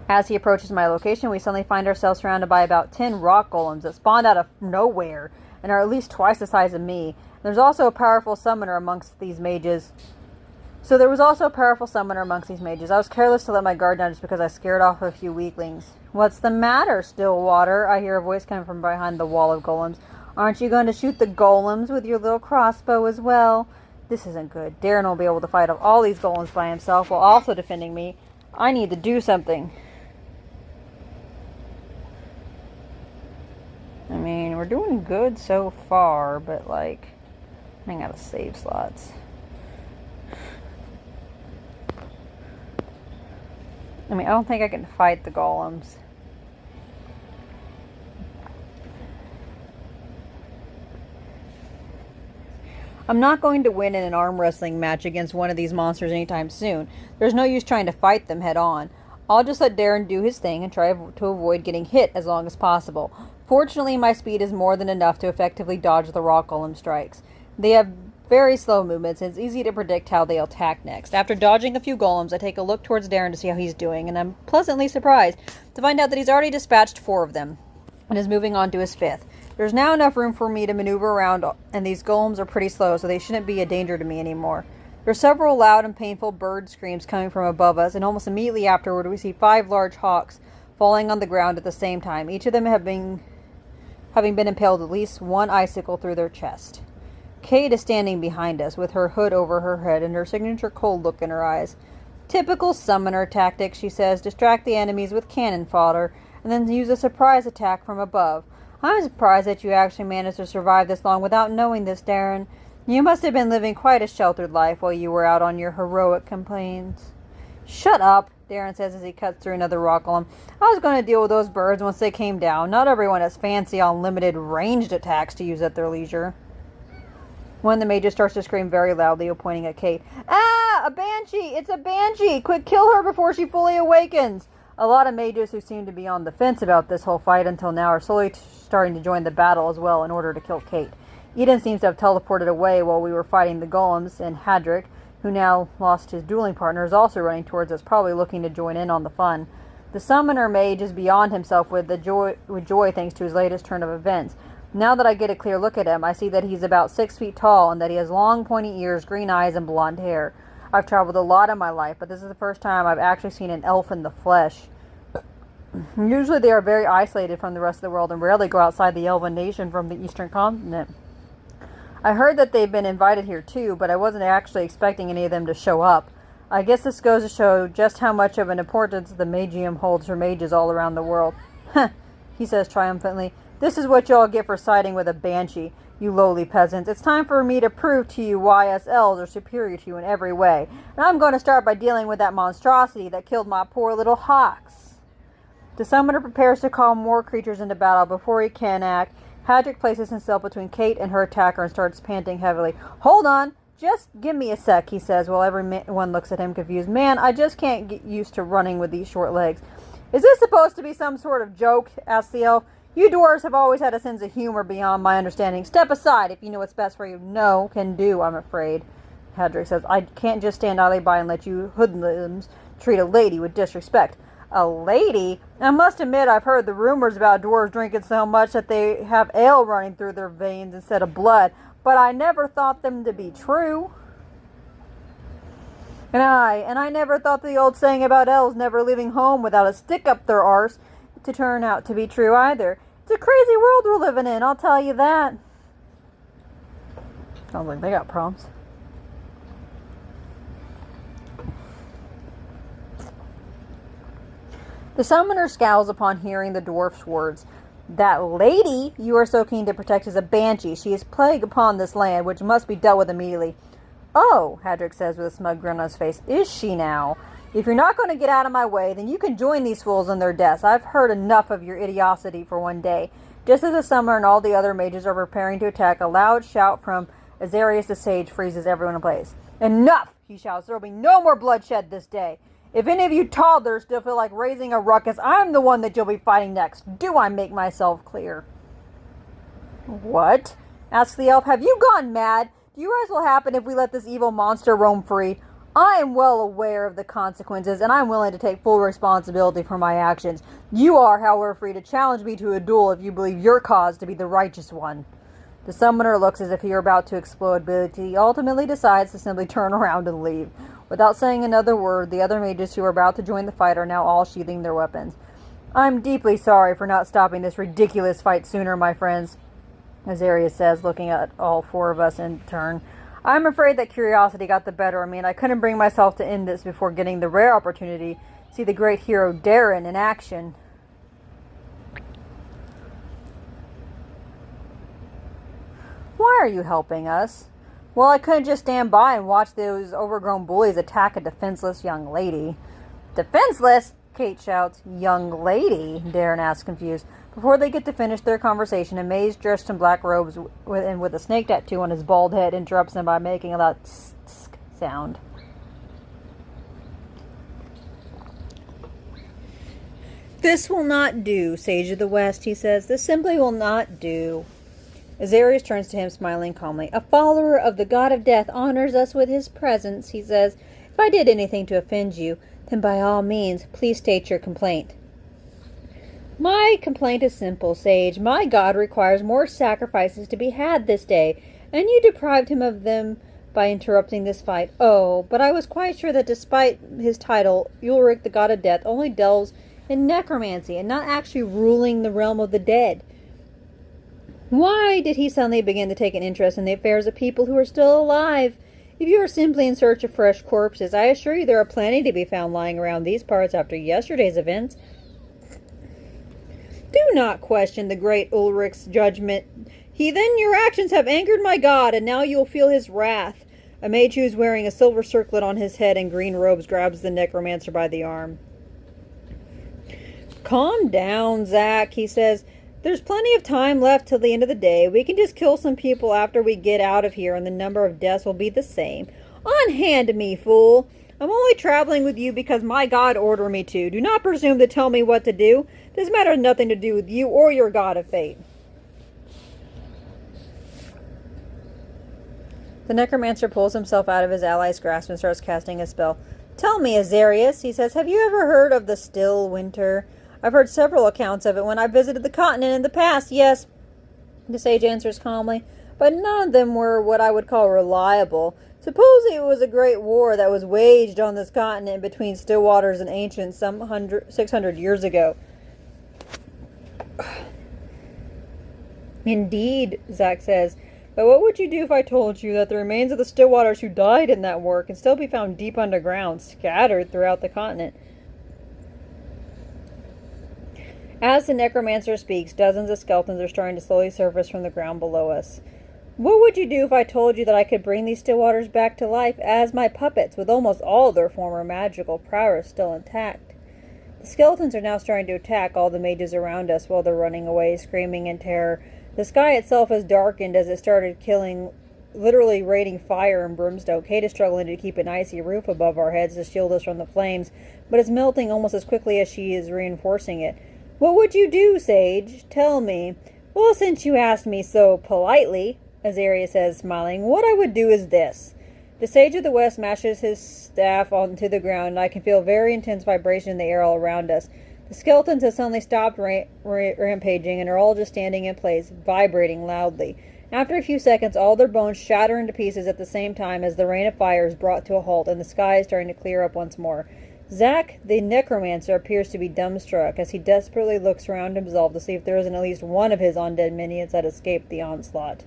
As he approaches my location, we suddenly find ourselves surrounded by about 10 rock golems that spawned out of nowhere and are at least twice the size of me. There's also a powerful summoner amongst these mages. I was careless to let my guard down just because I scared off a few weaklings. What's the matter, Stillwater? I hear a voice coming from behind the wall of golems. Aren't you going to shoot the golems with your little crossbow as well? This isn't good. Darren will be able to fight off all these golems by himself while also defending me. I need to do something. I mean, we're doing good so far, but like, running out of save slots. I mean, I don't think I can fight the golems. I'm not going to win in an arm wrestling match against one of these monsters anytime soon. There's no use trying to fight them head on. I'll just let Darren do his thing and try to avoid getting hit as long as possible. Fortunately, my speed is more than enough to effectively dodge the rock golem strikes. They have very slow movements, and it's easy to predict how they'll attack next. After dodging a few golems, I take a look towards Darren to see how he's doing, and I'm pleasantly surprised to find out that he's already dispatched 4 of them and is moving on to his 5th. There's now enough room for me to maneuver around, and these golems are pretty slow, so they shouldn't be a danger to me anymore. There are several loud and painful bird screams coming from above us, and almost immediately afterward we see 5 large hawks falling on the ground at the same time, each of them having been impaled at least 1 icicle through their chest. Kate is standing behind us, with her hood over her head and her signature cold look in her eyes. Typical summoner tactics, she says. Distract the enemies with cannon fodder, and then use a surprise attack from above. I'm surprised that you actually managed to survive this long without knowing this, Darren. You must have been living quite a sheltered life while you were out on your heroic campaigns. Shut up, Darren says as he cuts through another rock golem. I was going to deal with those birds once they came down. Not everyone has fancy unlimited ranged attacks to use at their leisure. One of the mages starts to scream very loudly, pointing at Kate. Ah! A banshee! It's a banshee! Quick, kill her before she fully awakens! A lot of mages who seem to be on the fence about this whole fight until now are slowly starting to join the battle as well in order to kill Kate. Eden seems to have teleported away while we were fighting the golems, and Hadrick, who now lost his dueling partner, is also running towards us, probably looking to join in on the fun. The summoner mage is beyond himself with joy thanks to his latest turn of events. Now that I get a clear look at him, I see that he's about 6 feet tall and that he has long, pointy ears, green eyes, and blonde hair. I've traveled a lot in my life, but this is the first time I've actually seen an elf in the flesh. Usually they are very isolated from the rest of the world and rarely go outside the elven nation from the eastern continent. I heard that they've been invited here too, but I wasn't actually expecting any of them to show up. I guess this goes to show just how much of an importance the Magium holds for mages all around the world. Huh, he says triumphantly. This is what y'all get for siding with a banshee, you lowly peasants. It's time for me to prove to you why us elves are superior to you in every way. And I'm going to start by dealing with that monstrosity that killed my poor little hawks. The summoner prepares to call more creatures into battle. Before he can act, Hadrick places himself between Kate and her attacker and starts panting heavily. Hold on! Just give me a sec, he says, while everyone looks at him confused. Man, I just can't get used to running with these short legs. Is this supposed to be some sort of joke? Asks the elf. You dwarves have always had a sense of humor beyond my understanding. Step aside if you know what's best for you. No, can do, I'm afraid. Hadrick says, I can't just stand idly by and let you hoodlums treat a lady with disrespect. A lady? I must admit I've heard the rumors about dwarves drinking so much that they have ale running through their veins instead of blood, but I never thought them to be true. And I never thought the old saying about elves never leaving home without a stick up their arse to turn out to be true either. It's a crazy world we're living in, I'll tell you that. Sounds like they got problems. The summoner scowls upon hearing the dwarf's words. That lady you are so keen to protect is a banshee. She is plague upon this land, which must be dealt with immediately. Oh, Hadrick says with a smug grin on his face. Is she now? If you're not going to get out of my way, then you can join these fools in their deaths. I've heard enough of your idiocy for one day. Just as the summoner and all the other mages are preparing to attack, a loud shout from Azarius the sage freezes everyone in place. Enough, he shouts. There will be no more bloodshed this day. If any of you toddlers still feel like raising a ruckus, I'm the one that you'll be fighting next. Do I make myself clear? What? Asks the elf. Have you gone mad? Do you realize what will happen if we let this evil monster roam free? I am well aware of the consequences, and I'm willing to take full responsibility for my actions. You are, however, free to challenge me to a duel if you believe your cause to be the righteous one. The summoner looks as if he were about to explode, but he ultimately decides to simply turn around and leave. Without saying another word, the other mages who are about to join the fight are now all sheathing their weapons. I'm deeply sorry for not stopping this ridiculous fight sooner, my friends, Azarius says, looking at all four of us in turn. I'm afraid that curiosity got the better of me, and I couldn't bring myself to end this before getting the rare opportunity to see the great hero Darren in action. Why are you helping us? Well, I couldn't just stand by and watch those overgrown bullies attack a defenseless young lady. Defenseless? Kate shouts. Young lady? Darren asks, confused. Before they get to finish their conversation, a mage dressed in black robes and with a snake tattoo on his bald head interrupts them by making a loud tsk sound. This will not do, Sage of the West, he says. This simply will not do. Azarius turns to him, smiling calmly. A follower of the god of death honors us with his presence, he says. If I did anything to offend you, then by all means, please state your complaint. My complaint is simple, Sage. My god requires more sacrifices to be had this day, and you deprived him of them by interrupting this fight. Oh, but I was quite sure that despite his title, Ulrich, the god of death, only delves in necromancy and not actually ruling the realm of the dead. Why did he suddenly begin to take an interest in the affairs of people who are still alive? If you are simply in search of fresh corpses, I assure you there are plenty to be found lying around these parts after yesterday's events. Do not question the great Ulrich's judgment. Heathen, your actions have angered my god, and now you will feel his wrath. A mage who is wearing a silver circlet on his head and green robes grabs the necromancer by the arm. Calm down, Zach, he says. There's plenty of time left till the end of the day. We can just kill some people after we get out of here, and the number of deaths will be the same. Unhand me, fool! I'm only traveling with you because my god ordered me to. Do not presume to tell me what to do. This matter has nothing to do with you or your god of fate. The necromancer pulls himself out of his ally's grasp and starts casting a spell. Tell me, Azarius, he says, have you ever heard of the still winter? I've heard several accounts of it when I visited the continent in the past, yes, the sage answers calmly, but none of them were what I would call reliable. Supposing it was a great war that was waged on this continent between still waters and ancients some 600 years ago. Indeed, Zach says, but what would you do if I told you that the remains of the Stillwaters who died in that war can still be found deep underground, scattered throughout the continent? As the necromancer speaks, dozens of skeletons are starting to slowly surface from the ground below us. What would you do if I told you that I could bring these still waters back to life as my puppets, with almost all their former magical prowess still intact? The skeletons are now starting to attack all the mages around us while they're running away, screaming in terror. The sky itself has darkened as it started killing, literally raining fire and brimstone. Kate is struggling to keep an icy roof above our heads to shield us from the flames, but it's melting almost as quickly as she is reinforcing it. What would you do, Sage? Tell me. Well, since you asked me so politely, Azaria says, smiling, what I would do is this. The Sage of the West mashes his staff onto the ground, and I can feel very intense vibration in the air all around us. The skeletons have suddenly stopped rampaging and are all just standing in place, vibrating loudly. After a few seconds, all their bones shatter into pieces at the same time as the rain of fire is brought to a halt and the sky is starting to clear up once more. Zack, the necromancer, appears to be dumbstruck as he desperately looks around himself to see if there isn't at least one of his undead minions that escaped the onslaught.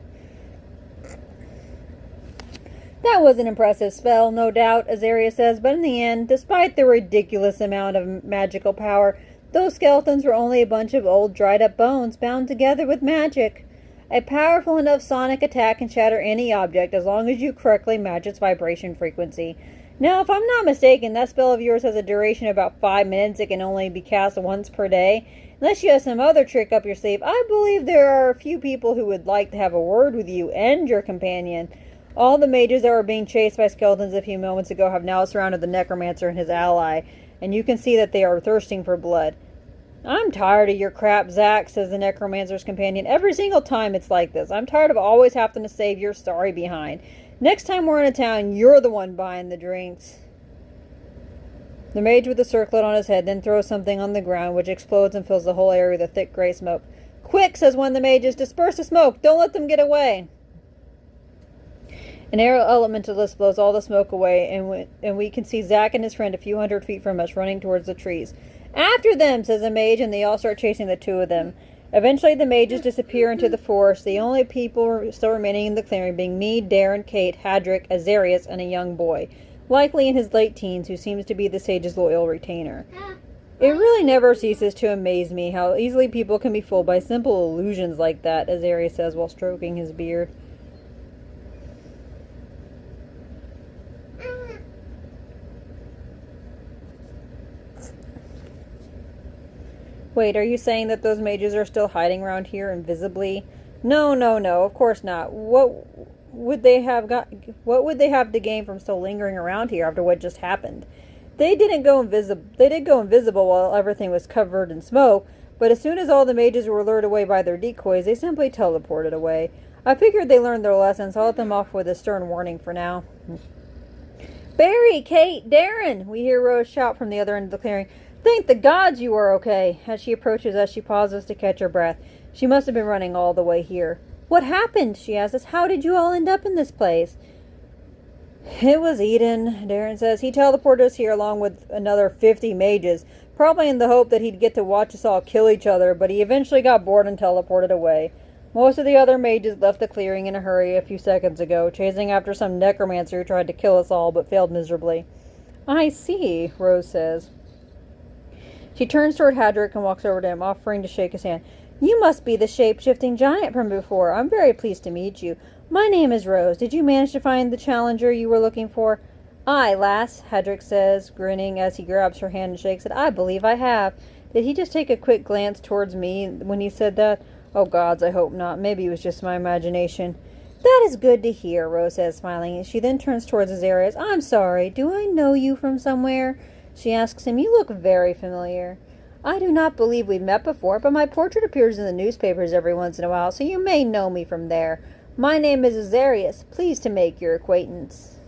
That was an impressive spell, no doubt, Azaria says, but in the end, despite the ridiculous amount of magical power, those skeletons were only a bunch of old dried-up bones bound together with magic. A powerful enough sonic attack can shatter any object as long as you correctly match its vibration frequency. Now, if I'm not mistaken, that spell of yours has a duration of about 5 minutes. It can only be cast once per day. Unless you have some other trick up your sleeve, I believe there are a few people who would like to have a word with you and your companion. All the mages that were being chased by skeletons a few moments ago have now surrounded the necromancer and his ally, and you can see that they are thirsting for blood. I'm tired of your crap, Zack, says the necromancer's companion. Every single time it's like this. I'm tired of always having to save your sorry behind. Next time we're in a town, you're the one buying the drinks. The mage with the circlet on his head then throws something on the ground, which explodes and fills the whole area with a thick gray smoke. Quick, says one of the mages, disperse the smoke. Don't let them get away. An air elementalist blows all the smoke away, and we can see Zack and his friend a few hundred feet from us running towards the trees. After them, says a mage, and they all start chasing the two of them. Eventually, the mages disappear into the forest, the only people still remaining in the clearing being me, Darren, Kate, Hadrick, Azarius, and a young boy, likely in his late teens, who seems to be the sage's loyal retainer. It really never ceases to amaze me how easily people can be fooled by simple illusions like that, Azarius says while stroking his beard. Wait, are you saying that those mages are still hiding around here invisibly? No, of course not. What would they have to gain from still lingering around here after what just happened? They did go invisible while everything was covered in smoke, but as soon as all the mages were lured away by their decoys, they simply teleported away. I figured they learned their lesson, so I'll let them off with a stern warning for now. Barry, Kate, Darren! We hear Rose shout from the other end of the clearing. Thank the gods you are okay. As she pauses to catch her breath. She must have been running all the way here. What happened? She asks us. How did you all end up in this place? It was Eden, Darren says. He teleported us here along with another 50 mages, probably in the hope that he'd get to watch us all kill each other, but he eventually got bored and teleported away. Most of the other mages left the clearing in a hurry a few seconds ago, chasing after some necromancer who tried to kill us all but failed miserably. I see, Rose says. She turns toward Hadrick and walks over to him, offering to shake his hand. You must be the shape-shifting giant from before. I'm very pleased to meet you. My name is Rose. Did you manage to find the challenger you were looking for? Aye, lass, Hadrick says, grinning as he grabs her hand and shakes it. I believe I have. Did he just take a quick glance towards me when he said that? Oh, gods, I hope not. Maybe it was just my imagination. That is good to hear, Rose says, smiling. She then turns towards Azarius. I'm sorry. Do I know you from somewhere? She asks him. You look very familiar. I do not believe we've met before, but my portrait appears in the newspapers every once in a while, so you may know me from there. My name is Azarius. Pleased to make your acquaintance.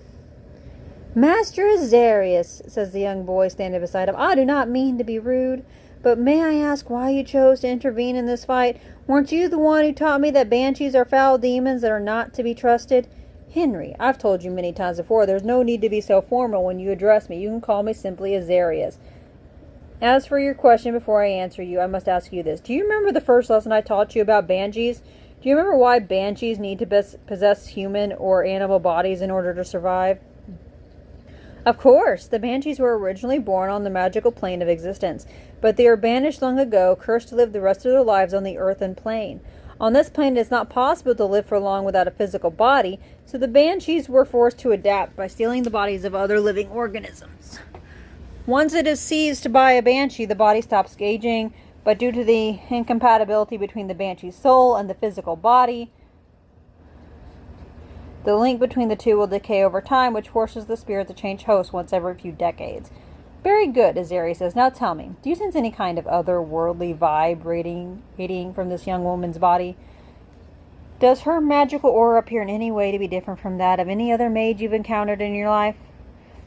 Master Azarius, says the young boy standing beside him. I do not mean to be rude, but may I ask why you chose to intervene in this fight? Weren't you the one who taught me that banshees are foul demons that are not to be trusted? Henry, I've told you many times before, there's no need to be so formal when you address me. You can call me simply Azarius. As for your question, before I answer you, I must ask you this. Do you remember the first lesson I taught you about banshees? Do you remember why banshees need to possess human or animal bodies in order to survive? Of course, the banshees were originally born on the magical plane of existence, but they were banished long ago, cursed to live the rest of their lives on the earthen plane. On this plane, it is not possible to live for long without a physical body, so the banshees were forced to adapt by stealing the bodies of other living organisms. Once it is seized by a banshee, the body stops aging, but due to the incompatibility between the banshee's soul and the physical body, the link between the two will decay over time, which forces the spirit to change hosts once every few decades. Very good, Azari says. Now tell me, do you sense any kind of otherworldly vibe radiating from this young woman's body? Does her magical aura appear in any way to be different from that of any other mage you've encountered in your life?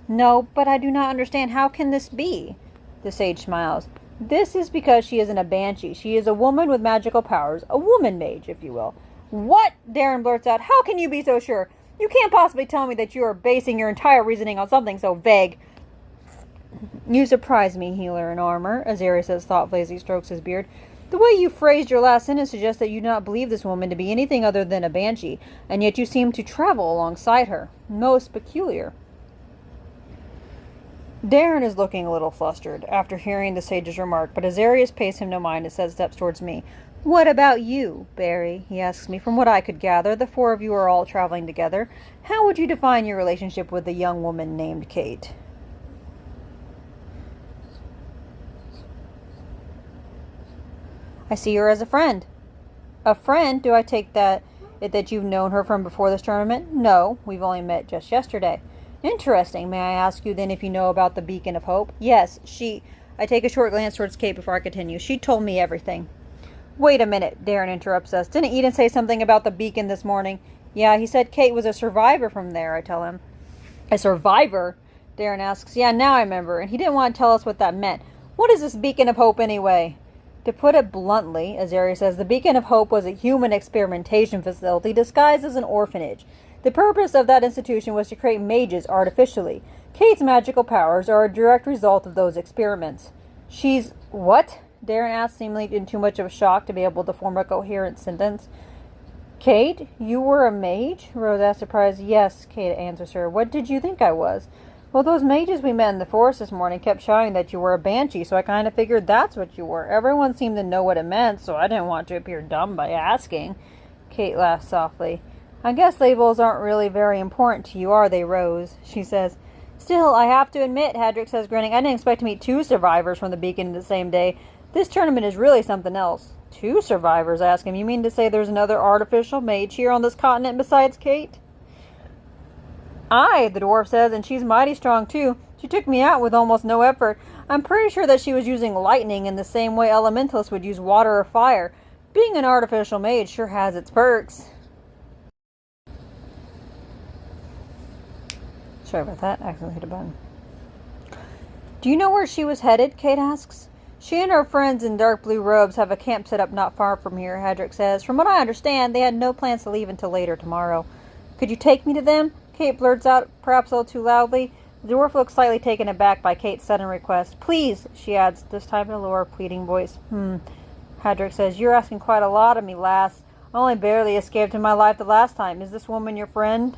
No, but I do not understand. How can this be? The sage smiles. This is because she isn't a banshee. She is a woman with magical powers. A woman mage, if you will. What? Darren blurts out. How can you be so sure? You can't possibly tell me that you are basing your entire reasoning on something so vague. You surprise me, healer in armor, Azari says thoughtfully as he strokes his beard. The way you phrased your last sentence suggests that you do not believe this woman to be anything other than a banshee, and yet you seem to travel alongside her. Most peculiar. Darren is looking a little flustered after hearing the sage's remark, but Azarius pays him no mind and says steps towards me. What about you, Barry? He asks me. From what I could gather, the four of you are all traveling together. How would you define your relationship with the young woman named Kate? I see her as a friend. A friend? Do I take that you've known her from before this tournament? No, we've only met just yesterday. Interesting. May I ask you then if you know about the Beacon of Hope? Yes, I take a short glance towards Kate before I continue. She told me everything. Wait a minute, Darren interrupts us. Didn't Eden say something about the beacon this morning? Yeah, he said Kate was a survivor from there, I tell him. A survivor? Darren asks. Yeah, now I remember. And he didn't want to tell us what that meant. What is this Beacon of Hope anyway? To put it bluntly, Azari says, the Beacon of Hope was a human experimentation facility disguised as an orphanage. The purpose of that institution was to create mages artificially. Kate's magical powers are a direct result of those experiments. She's... what? Darren asked, seemingly in too much of a shock to be able to form a coherent sentence. Kate, you were a mage? Rose asked, surprised. Yes, Kate answers her. What did you think I was? Well, those mages we met in the forest this morning kept shouting that you were a banshee, so I kind of figured that's what you were. Everyone seemed to know what it meant, so I didn't want to appear dumb by asking. Kate laughed softly. I guess labels aren't really very important to you, are they, Rose? She says. Still, I have to admit, Hadrick says, grinning, I didn't expect to meet 2 survivors from the beacon the same day. This tournament is really something else. 2 survivors, I ask him. You mean to say there's another artificial mage here on this continent besides Kate? Aye, the dwarf says, and she's mighty strong too. She took me out with almost no effort. I'm pretty sure that she was using lightning in the same way elementalists would use water or fire. Being an artificial mage sure has its perks. Sorry about that. I accidentally hit a button. Do you know where she was headed? Kate asks. She and her friends in dark blue robes have a camp set up not far from here, Hadrick says. From what I understand, they had no plans to leave until later tomorrow. Could you take me to them? Kate blurts out, perhaps a little too loudly. The dwarf looks slightly taken aback by Kate's sudden request. Please, she adds, this time in a lower, pleading voice. Hadrick says, you're asking quite a lot of me, lass. I only barely escaped in my life the last time. Is this woman your friend?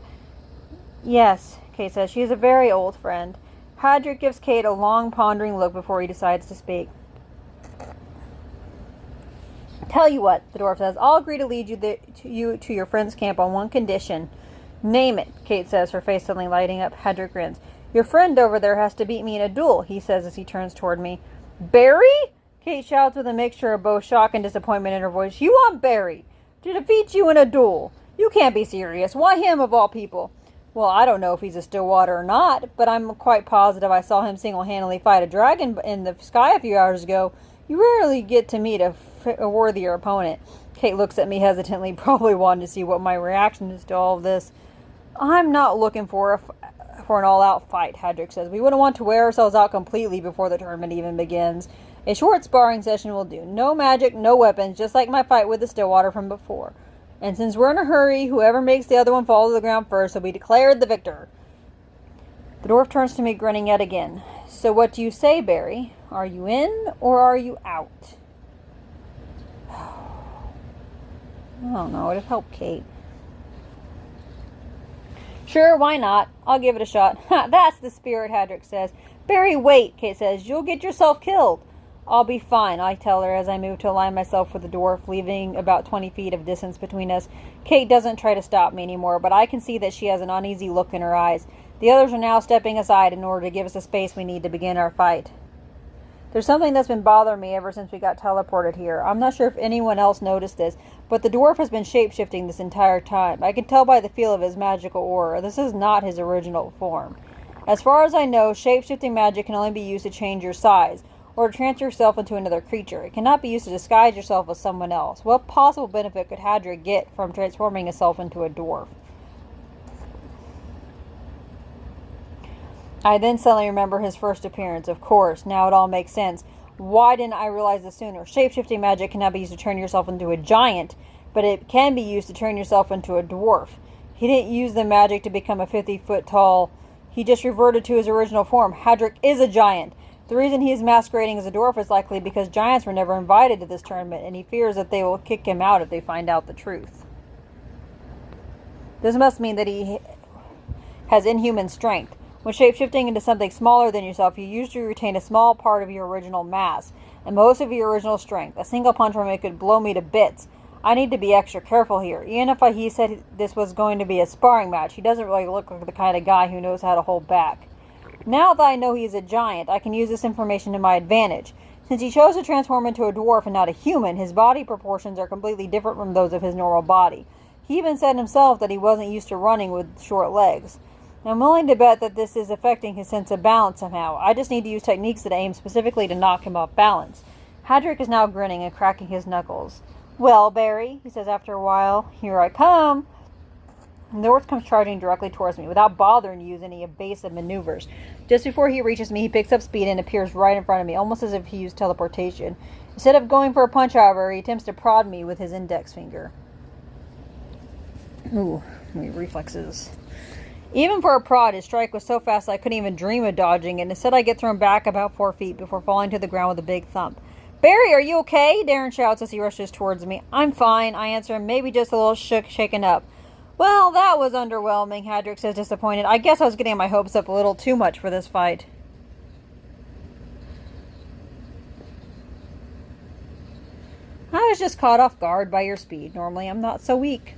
Yes, Kate says. She is a very old friend. Hadrick gives Kate a long, pondering look before he decides to speak. Tell you what, the dwarf says, I'll agree to lead you to your friend's camp on one condition. Name it, Kate says, her face suddenly lighting up. Hadrick grins. Your friend over there has to beat me in a duel, he says as he turns toward me. Barry? Kate shouts with a mixture of both shock and disappointment in her voice. You want Barry to defeat you in a duel? You can't be serious. Why him of all people? Well, I don't know if he's a Stillwater or not, but I'm quite positive I saw him single-handedly fight a dragon in the sky a few hours ago. You rarely get to meet a worthier opponent. Kate looks at me hesitantly, probably wanting to see what my reaction is to all of this. I'm not looking for an all-out fight, Hadrick says. We wouldn't want to wear ourselves out completely before the tournament even begins. A short sparring session will do. No magic, no weapons, just like my fight with the Stillwater from before. And since we're in a hurry, whoever makes the other one fall to the ground first will be declared the victor. The dwarf turns to me, grinning yet again. So what do you say, Barry? Are you in, or are you out? I don't know. It'd help Kate. Sure, why not? I'll give it a shot. Ha, that's the spirit, Hadrick says. Barry, wait, Kate says. You'll get yourself killed. I'll be fine, I tell her as I move to align myself with the dwarf, leaving about 20 feet of distance between us. Kate doesn't try to stop me anymore, but I can see that she has an uneasy look in her eyes. The others are now stepping aside in order to give us the space we need to begin our fight. There's something that's been bothering me ever since we got teleported here. I'm not sure if anyone else noticed this, but the dwarf has been shape-shifting this entire time. I can tell by the feel of his magical aura. This is not his original form. As far as I know, shape-shifting magic can only be used to change your size, or to transfer yourself into another creature. It cannot be used to disguise yourself as someone else. What possible benefit could Hadrick get from transforming himself into a dwarf? I then suddenly remember his first appearance. Of course, now it all makes sense. Why didn't I realize this sooner? Shape-shifting magic cannot be used to turn yourself into a giant, but it can be used to turn yourself into a dwarf. He didn't use the magic to become a 50-foot tall. He just reverted to his original form. Hadrick is a giant. The reason he is masquerading as a dwarf is likely because giants were never invited to this tournament, and he fears that they will kick him out if they find out the truth. This must mean that he has inhuman strength. When shape-shifting into something smaller than yourself, you usually retain a small part of your original mass, and most of your original strength. A single punch from it could blow me to bits. I need to be extra careful here. Even if he said this was going to be a sparring match, he doesn't really look like the kind of guy who knows how to hold back. Now that I know he's a giant, I can use this information to my advantage. Since he chose to transform into a dwarf and not a human, his body proportions are completely different from those of his normal body. He even said himself that he wasn't used to running with short legs. I'm willing to bet that this is affecting his sense of balance somehow. I just need to use techniques that aim specifically to knock him off balance. Hadrick is now grinning and cracking his knuckles. Well, Barry, he says after a while, here I come. And the dwarf comes charging directly towards me without bothering to use any evasive maneuvers. Just before he reaches me, he picks up speed and appears right in front of me, almost as if he used teleportation. Instead of going for a punch, however, he attempts to prod me with his index finger. Ooh, my reflexes. Even for a prod, his strike was so fast I couldn't even dream of dodging it. Instead, I get thrown back about 4 feet before falling to the ground with a big thump. Barry, are you okay? Darren shouts as he rushes towards me. I'm fine, I answer him, maybe just a little shaken up. Well, that was underwhelming, Hadrick says, disappointed. I guess I was getting my hopes up a little too much for this fight. I was just caught off guard by your speed. Normally, I'm not so weak.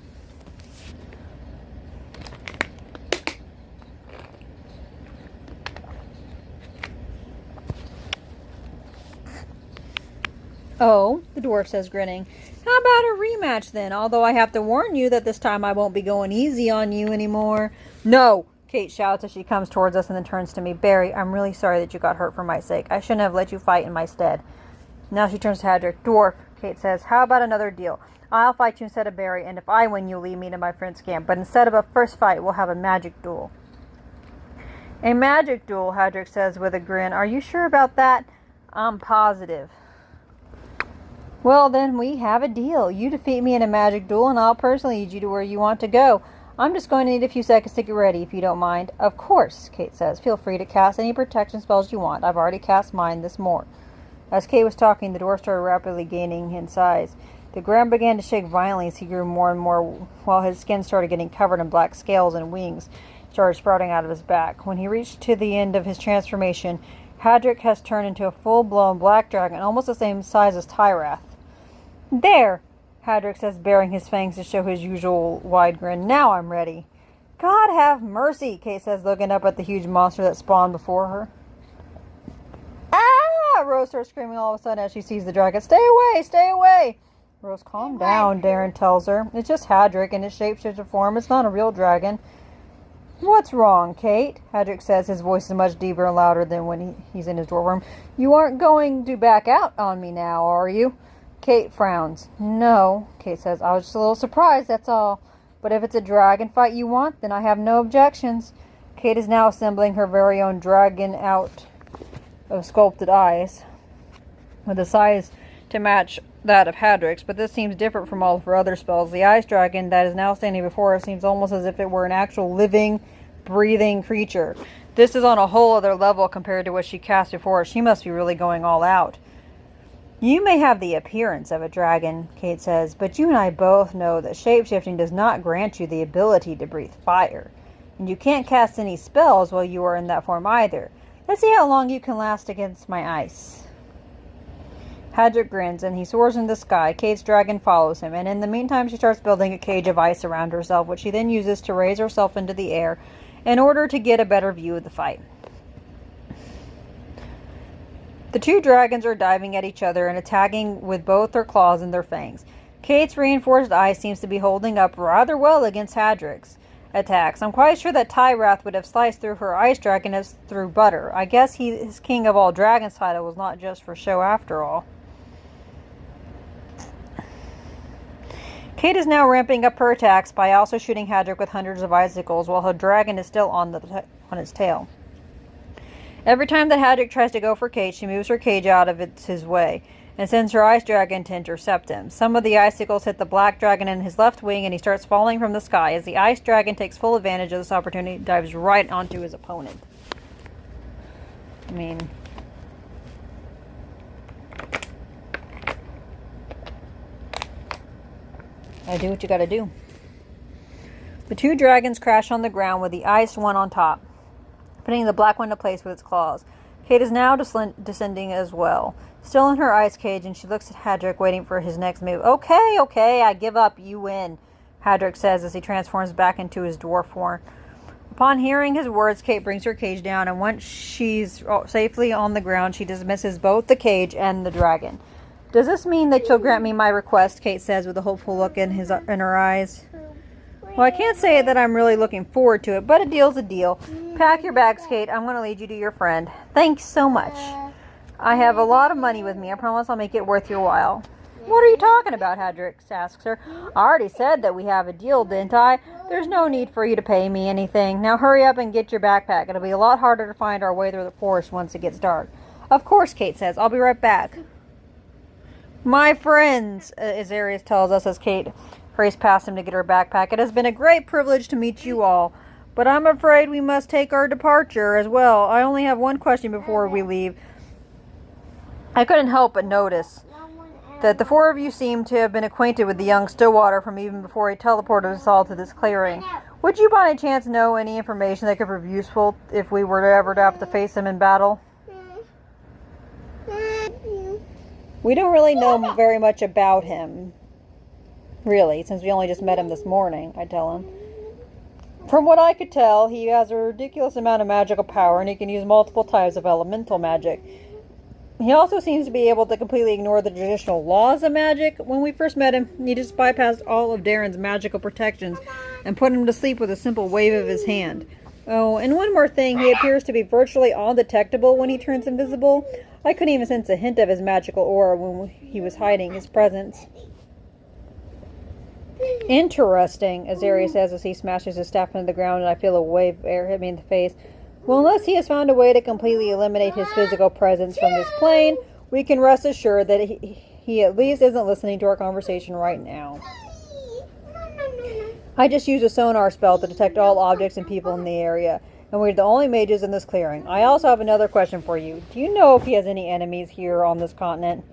Oh, the dwarf says, grinning. How about a rematch then? Although I have to warn you that this time I won't be going easy on you anymore. No, Kate shouts as she comes towards us and then turns to me. Barry, I'm really sorry that you got hurt for my sake. I shouldn't have let you fight in my stead. Now she turns to Hadrick. Dwarf, Kate says, how about another deal? I'll fight you instead of Barry, and if I win, you'll lead me to my friend's camp. But instead of a first fight, we'll have a magic duel. A magic duel, Hadrick says with a grin. Are you sure about that? I'm positive. Well, then we have a deal. You defeat me in a magic duel, and I'll personally lead you to where you want to go. I'm just going to need a few seconds to get ready, if you don't mind. Of course, Kate says. Feel free to cast any protection spells you want. I've already cast mine this morning. As Kate was talking, the dwarf started rapidly gaining in size. The ground began to shake violently as he grew more and more, while his skin started getting covered in black scales and wings started sprouting out of his back. When he reached to the end of his transformation, Hadrick has turned into a full-blown black dragon, almost the same size as Tyrath. There, Hadrick says, baring his fangs to show his usual wide grin. Now I'm ready. God have mercy, Kate says, looking up at the huge monster that spawned before her. Ah! Rose starts screaming all of a sudden as she sees the dragon. Stay away! Stay away! Rose, calm down, Darren tells her. It's just Hadrick in his shapeshifter form. It's not a real dragon. What's wrong, Kate? Hadrick says, his voice is much deeper and louder than when he's in his dwarf form. You aren't going to back out on me now, are you? Kate frowns. No, Kate says. I was just a little surprised, that's all. But if it's a dragon fight you want, then I have no objections. Kate is now assembling her very own dragon out of sculpted eyes, with a size to match that of Hadrick's, but this seems different from all of her other spells. The ice dragon that is now standing before her seems almost as if it were an actual living, breathing creature. This is on a whole other level compared to what she cast before. She must be really going all out. You may have the appearance of a dragon, Kate says, but you and I both know that shapeshifting does not grant you the ability to breathe fire. And you can't cast any spells while you are in that form either. Let's see how long you can last against my ice. Hadrick grins and he soars in the sky. Kate's dragon follows him, and in the meantime she starts building a cage of ice around herself, which she then uses to raise herself into the air in order to get a better view of the fight. The two dragons are diving at each other and attacking with both their claws and their fangs. Kate's reinforced ice seems to be holding up rather well against Hadrick's attacks. I'm quite sure that Tyrath would have sliced through her ice dragon as through butter. I guess his King of All Dragons title was not just for show after all. Kate is now ramping up her attacks by also shooting Hadrick with hundreds of icicles while her dragon is still on its tail. Every time that Hadrick tries to go for Kate, she moves her cage out of his way and sends her ice dragon to intercept him. Some of the icicles hit the black dragon in his left wing and he starts falling from the sky. As the ice dragon takes full advantage of this opportunity, dives right onto his opponent. I mean, I do what you gotta do. The two dragons crash on the ground with the ice one on top, putting the black one into place with its claws. Kate is now descending as well, still in her ice cage, and she looks at Hadrick, waiting for his next move. Okay, I give up. You win, Hadrick says as he transforms back into his dwarf form. Upon hearing his words, Kate brings her cage down, and once she's safely on the ground, she dismisses both the cage and the dragon. Does this mean that you'll grant me my request? Kate says with a hopeful look in her eyes. Well, I can't say that I'm really looking forward to it, but a deal's a deal. Pack your bags, Kate. I'm going to lead you to your friend. Thanks so much. I have a lot of money with me. I promise I'll make it worth your while. What are you talking about? Hadrick asks her. I already said that we have a deal, didn't I? There's no need for you to pay me anything. Now hurry up and get your backpack. It'll be a lot harder to find our way through the forest once it gets dark. Of course, Kate says. I'll be right back. My friends, Azarius tells us as Kate hurries past him to get her backpack. It has been a great privilege to meet you all, but I'm afraid we must take our departure as well. I only have one question before we leave. I couldn't help but notice that the four of you seem to have been acquainted with the young Stillwater from even before he teleported us all to this clearing. Would you by any chance know any information that could prove useful if we were ever to have to face him in battle? We don't really know very much about him, really, since we only just met him this morning, I tell him. From what I could tell, he has a ridiculous amount of magical power, and he can use multiple types of elemental magic. He also seems to be able to completely ignore the traditional laws of magic. When we first met him, he just bypassed all of Darren's magical protections and put him to sleep with a simple wave of his hand. Oh, and one more thing, he appears to be virtually undetectable when he turns invisible. I couldn't even sense a hint of his magical aura when he was hiding his presence. Interesting, Azarius says as he smashes his staff into the ground and I feel a wave of air hit me in the face. Well, unless he has found a way to completely eliminate his physical presence from this plane, we can rest assured that he at least isn't listening to our conversation right now. I just used a sonar spell to detect all objects and people in the area, and we're the only mages in this clearing. I also have another question for you. Do you know if he has any enemies here on this continent?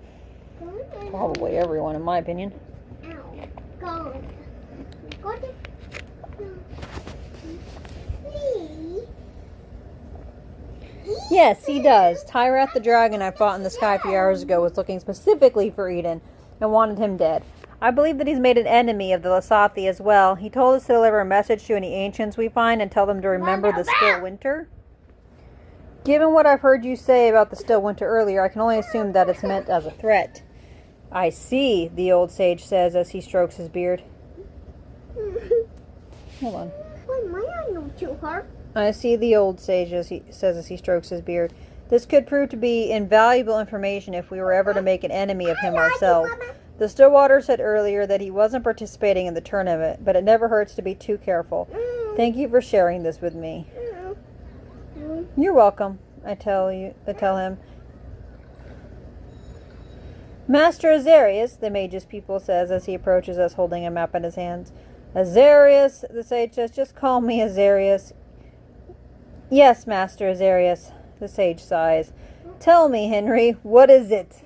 Probably everyone, in my opinion. Yes, he does. Tyrath the dragon I fought in the sky a few hours ago was looking specifically for Eden and wanted him dead. I believe that he's made an enemy of the Lasathi as well. He told us to deliver a message to any ancients we find and tell them to remember the still winter. Given what I've heard you say about the still winter earlier, I can only assume that it's meant as a threat. I see, the old sage says as he strokes his beard. Hold on. I see, the old sage says as he strokes his beard. This could prove to be invaluable information if we were ever to make an enemy of him ourselves. The Stillwater said earlier that he wasn't participating in the tournament, but it never hurts to be too careful. Thank you for sharing this with me. You're welcome, I tell him. Master Azarius, the mage's pupil says as he approaches us holding a map in his hands. Azarius, the sage says, just call me Azarius. Yes, Master Azarius, the sage sighs. Tell me, Henry, what is it?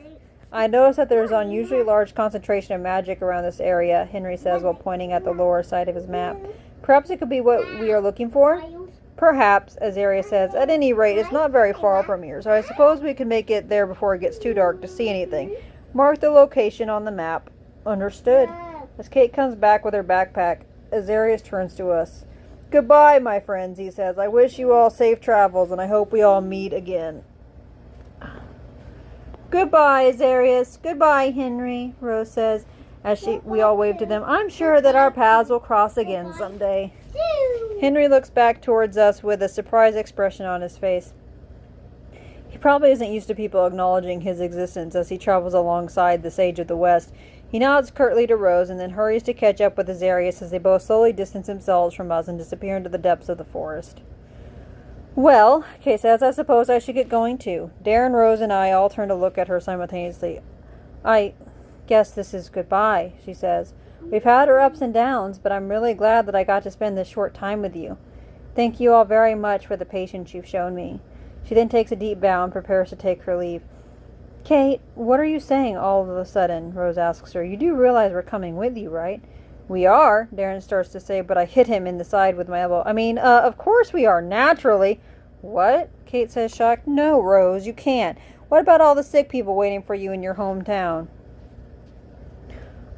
I notice that there is an unusually large concentration of magic around this area, Henry says while pointing at the lower side of his map. Perhaps it could be what we are looking for? Perhaps, Azaria says. At any rate, it's not very far from here, so I suppose we can make it there before it gets too dark to see anything. Mark the location on the map. Understood. As Kate comes back with her backpack, Azarius turns to us. Goodbye, my friends, he says. I wish you all safe travels, and I hope we all meet again. Goodbye, Azarius. Goodbye, Henry, Rose says, as we all wave to them. I'm sure that our paths will cross again someday. Henry looks back towards us with a surprised expression on his face. He probably isn't used to people acknowledging his existence as he travels alongside the Sage of the West. He nods curtly to Rose and then hurries to catch up with Azarius as they both slowly distance themselves from us and disappear into the depths of the forest. Well, Kate says, I suppose I should get going too. Darren, Rose, and I all turn to look at her simultaneously. I guess this is goodbye, she says. We've had our ups and downs, but I'm really glad that I got to spend this short time with you. Thank you all very much for the patience you've shown me. She then takes a deep bow and prepares to take her leave. Kate, what are you saying all of a sudden? Rose asks her. You do realize we're coming with you, right? We are, Darren starts to say, but I hit him in the side with my elbow. Of course we are, naturally. What? Kate says, shocked. No, Rose, you can't. What about all the sick people waiting for you in your hometown?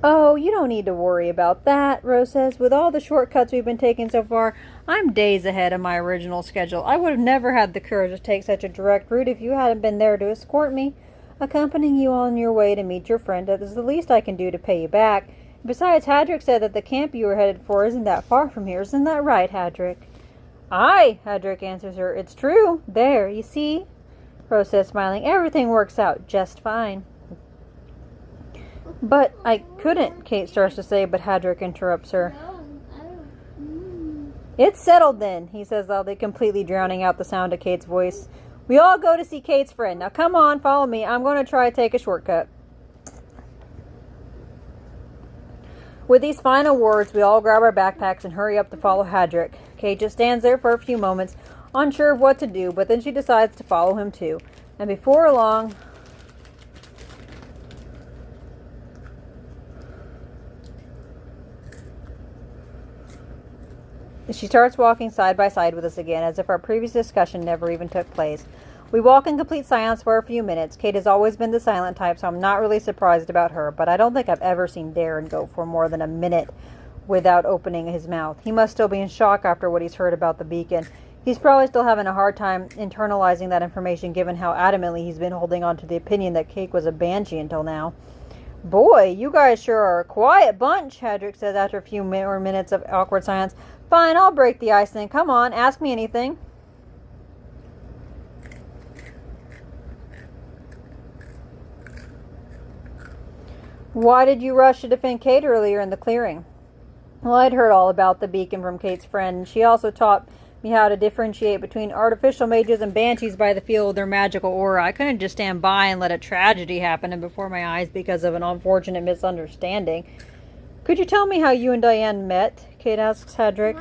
Oh, you don't need to worry about that, Rose says. With all the shortcuts we've been taking so far, I'm days ahead of my original schedule. I would have never had the courage to take such a direct route if you hadn't been there to escort me. Accompanying you on your way to meet your friend is the least I can do to pay you back. Besides, Hadrick said that the camp you were headed for isn't that far from here. Isn't that right, Hadrick? Aye, Hadrick answers her. It's true. There, you see? Rose says, smiling. Everything works out just fine. But I couldn't, Kate starts to say, but Hadrick interrupts her. It's settled then, he says loudly, completely drowning out the sound of Kate's voice. We all go to see Kate's friend. Now come on, follow me. I'm going to try to take a shortcut. With these final words, we all grab our backpacks and hurry up to follow Hadrick. Kate just stands there for a few moments, unsure of what to do, but then she decides to follow him too. And before long... She starts walking side by side with us again, as if our previous discussion never even took place. We walk in complete silence for a few minutes. Kate has always been the silent type, so I'm not really surprised about her, but I don't think I've ever seen Darren go for more than a minute without opening his mouth. He must still be in shock after what he's heard about the beacon. He's probably still having a hard time internalizing that information, given how adamantly he's been holding on to the opinion that Kate was a banshee until now. Boy, you guys sure are a quiet bunch, Hadrick says after a few more minutes of awkward silence. Fine, I'll break the ice then. Come on, ask me anything. Why did you rush to defend Kate earlier in the clearing? Well, I'd heard all about the beacon from Kate's friend, and she also taught me how to differentiate between artificial mages and banshees by the feel of their magical aura. I couldn't just stand by and let a tragedy happen before my eyes because of an unfortunate misunderstanding. Could you tell me how you and Diane met? Kate asks Hadrick.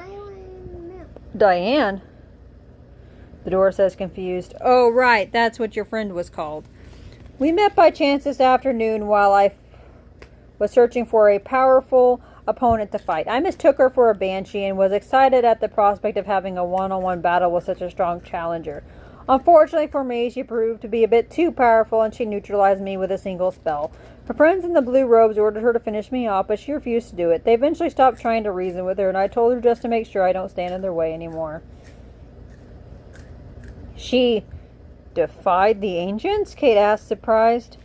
Diane? The door says, confused. Oh, right, that's what your friend was called. We met by chance this afternoon while I was searching for a powerful opponent to fight. I mistook her for a banshee and was excited at the prospect of having a one-on-one battle with such a strong challenger. Unfortunately for me, she proved to be a bit too powerful and she neutralized me with a single spell. Her friends in the blue robes ordered her to finish me off, but she refused to do it. They eventually stopped trying to reason with her, and I told her just to make sure I don't stand in their way anymore. She defied the ancients? Kate asked, surprised.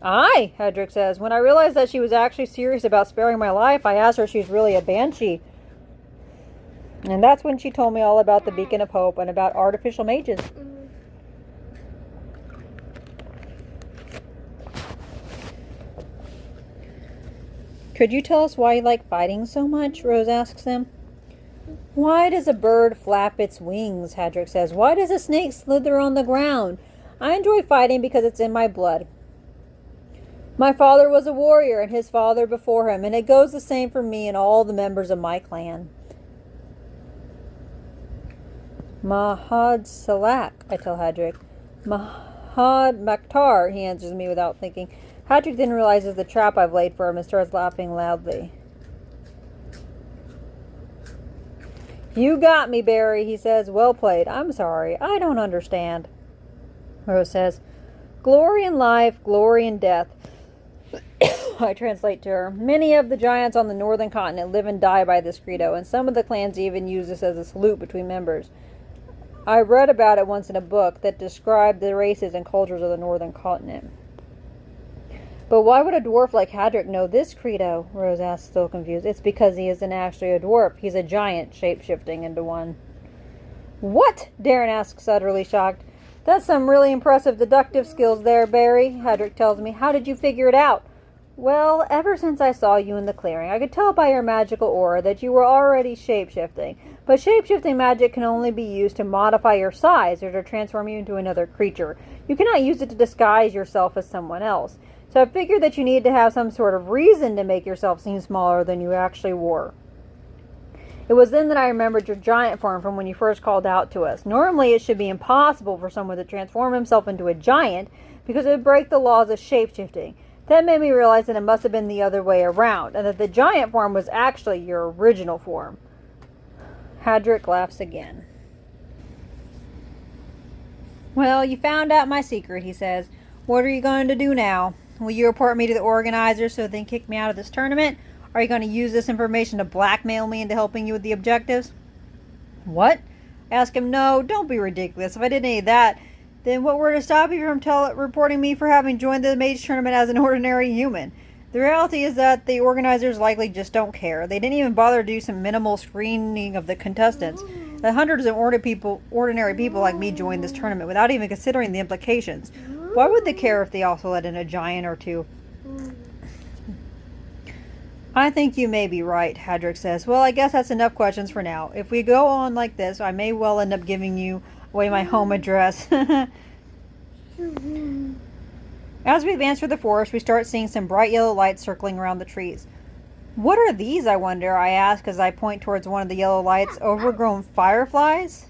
Aye, Hadrick says. When I realized that she was actually serious about sparing my life, I asked her if she's really a banshee. And that's when she told me all about the Beacon of Hope and about artificial mages. Could you tell us why you like fighting so much? Rose asks them. Why does a bird flap its wings? Hadrick says. Why does a snake slither on the ground? I enjoy fighting because it's in my blood. My father was a warrior and his father before him, and it goes the same for me and all the members of my clan. Mahad Salak, I tell Hadrick. Mahad Maktar, he answers me without thinking. Hadrick then realizes the trap I've laid for him and starts laughing loudly. You got me, Barry, he says. Well played. I'm sorry. I don't understand. Rose says, glory in life, glory in death. I translate to her. Many of the giants on the northern continent live and die by this credo, and some of the clans even use this as a salute between members. I read about it once in a book that described the races and cultures of the northern continent. But why would a dwarf like Hadrick know this credo? Rose asked, still confused. It's because he isn't actually a dwarf. He's a giant, shape-shifting into one. What? Darren asks, utterly shocked. That's some really impressive deductive skills there, Barry, Hadrick tells me. How did you figure it out? Well, ever since I saw you in the clearing, I could tell by your magical aura that you were already shape-shifting. But shape-shifting magic can only be used to modify your size or to transform you into another creature. You cannot use it to disguise yourself as someone else. So I figured that you need to have some sort of reason to make yourself seem smaller than you actually were. It was then that I remembered your giant form from when you first called out to us. Normally it should be impossible for someone to transform himself into a giant because it would break the laws of shape-shifting. That made me realize that it must have been the other way around, and that the giant form was actually your original form. Hadrick laughs again. Well, you found out my secret, he says. What are you going to do now? Will you report me to the organizers so they can kick me out of this tournament? Are you going to use this information to blackmail me into helping you with the objectives? What? I ask him, no, don't be ridiculous. If I did any of that, then what were to stop you from reporting me for having joined the mage tournament as an ordinary human? The reality is that the organizers likely just don't care. They didn't even bother to do some minimal screening of the contestants. The hundreds of ordinary people like me joined this tournament without even considering the implications. Why would they care if they also let in a giant or two? I think you may be right, Hadrick says. Well, I guess that's enough questions for now. If we go on like this, I may well end up giving you away my home address. As we advance through the forest, we start seeing some bright yellow lights circling around the trees. What are these, I wonder? I ask as I point towards one of the yellow lights. Overgrown fireflies?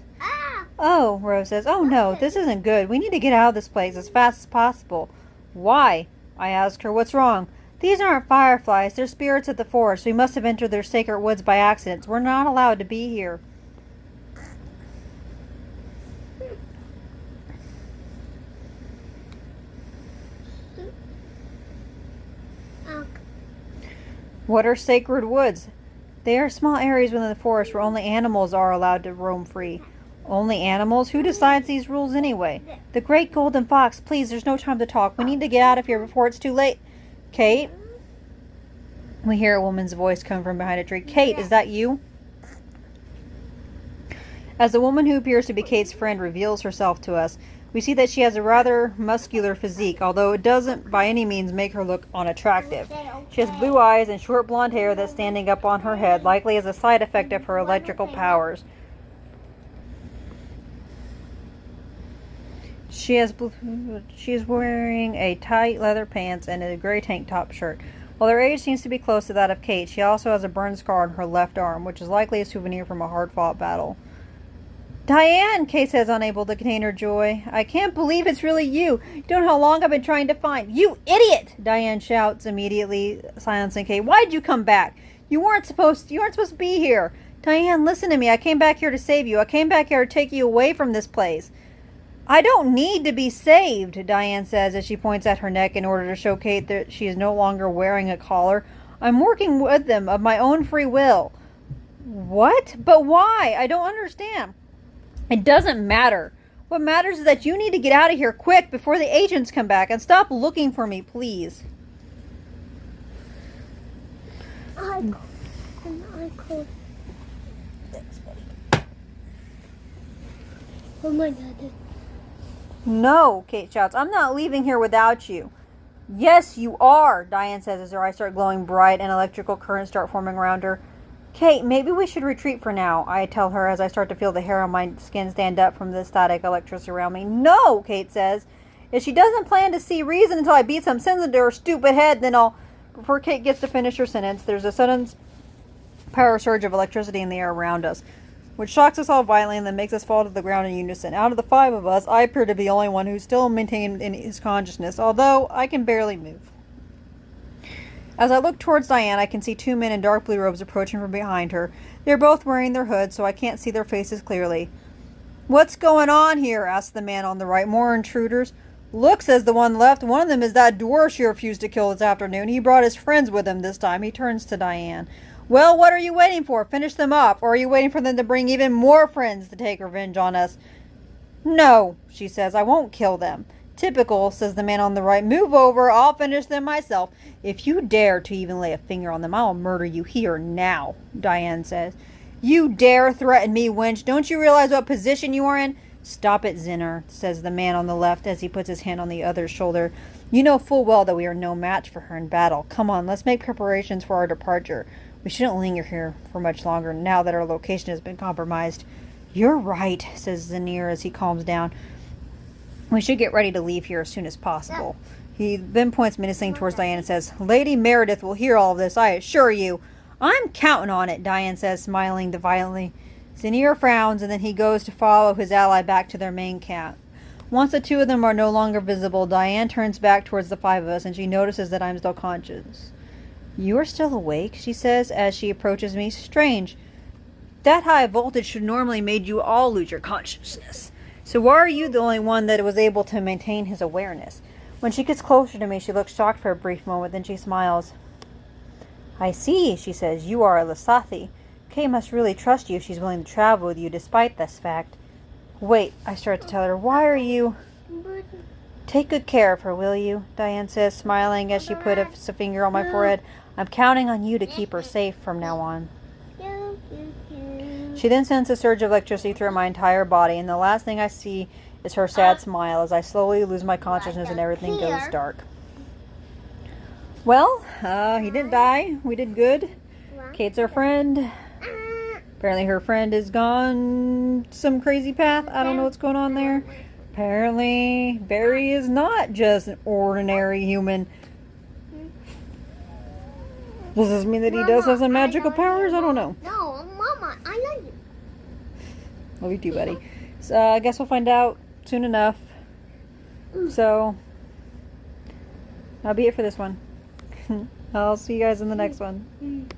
Oh, Rose says. Oh no, this isn't good. We need to get out of this place as fast as possible. Why? I ask her. What's wrong? These aren't fireflies. They're spirits of the forest. We must have entered their sacred woods by accident. We're not allowed to be here. What are sacred woods? They are small areas within the forest where only animals are allowed to roam free. Only animals? Who decides these rules anyway? The great golden fox. Please, there's no time to talk. We need to get out of here before it's too late. Kate? We hear a woman's voice come from behind a tree. Kate, is that you? As the woman who appears to be Kate's friend reveals herself to us, we see that she has a rather muscular physique, although it doesn't by any means make her look unattractive. She has blue eyes and short blonde hair that's standing up on her head, likely as a side effect of her electrical powers. She is wearing a tight leather pants and a gray tank top shirt. While her age seems to be close to that of Kate, she also has a burn scar on her left arm, which is likely a souvenir from a hard-fought battle. Diane, Kate says, unable to contain her joy. I can't believe it's really you. You don't know how long I've been trying to find. You idiot! Diane shouts, immediately silencing Kate. Why'd you come back? You weren't supposed to be here. Diane, listen to me. I came back here to save you. I came back here to take you away from this place. I don't need to be saved, Diane says as she points at her neck in order to show Kate that she is no longer wearing a collar. I'm working with them of my own free will. What? But why? I don't understand. It doesn't matter. What matters is that you need to get out of here quick before the agents come back, and stop looking for me, please. I called. Thanks, buddy. Oh my God. No, Kate shouts. I'm not leaving here without you. Yes, you are, Diane says as her eyes start glowing bright and electrical currents start forming around her. Kate, maybe we should retreat for now, I tell her as I start to feel the hair on my skin stand up from the static electricity around me. No, Kate says. If she doesn't plan to see reason until I beat some sense into her stupid head, then I'll... Before Kate gets to finish her sentence, there's a sudden power surge of electricity in the air around us, which shocks us all violently and then makes us fall to the ground in unison. Out of the 5 of us, I appear to be the only one who's still maintained in his consciousness, although I can barely move. As I look towards Diane, I can see two men in dark blue robes approaching from behind her. They're both wearing their hoods, so I can't see their faces clearly. "What's going on here?" asks the man on the right. "More intruders?" "Look," says the one left. "One of them is that dwarf she refused to kill this afternoon. He brought his friends with him this time." He turns to Diane. "Well, what are you waiting for? Finish them up. Or are you waiting for them to bring even more friends to take revenge on us?" "No," she says. "I won't kill them." "Typical," says the man on the right. "Move over. I'll finish them myself." "If you dare to even lay a finger on them, I'll murder you here now," Diane says. "You dare threaten me, wench? Don't you realize what position you are in?" "Stop it, Zinner," says the man on the left as he puts his hand on the other's shoulder. "You know full well that we are no match for her in battle. Come on, let's make preparations for our departure. We shouldn't linger here for much longer now that our location has been compromised." "You're right," says Zinner as he calms down. "We should get ready to leave here as soon as possible." He then points menacingly towards Diane and says, "Lady Meredith will hear all of this, I assure you." "I'm counting on it," Diane says, smiling defiantly. Zinner frowns, and then he goes to follow his ally back to their main camp. Once the two of them are no longer visible, Diane turns back towards the five of us, and she notices that I'm still conscious. "You are still awake," she says as she approaches me. "Strange. That high voltage should normally make you all lose your consciousness. So why are you the only one that was able to maintain his awareness?" When she gets closer to me, she looks shocked for a brief moment, then she smiles. "I see," she says. "You are a Lasathi. Kate must really trust you if she's willing to travel with you despite this fact." "Wait," I start to tell her. "Why are you—" "Take good care of her, will you?" Diane says, smiling as she puts a finger on my forehead. "I'm counting on you to keep her safe from now on." She then sends a surge of electricity through my entire body, and the last thing I see is her sad smile as I slowly lose my consciousness and everything goes dark. Well, he didn't die. We did good. Kate's our friend. Apparently her friend is gone some crazy path. I don't know what's going on there. Apparently Barry is not just an ordinary human. Does this mean that he does have some magical powers? I don't know. No, Mama, I love you. Love you too, buddy. So I guess we'll find out soon enough. So that'll be it for this one. I'll see you guys in the next one.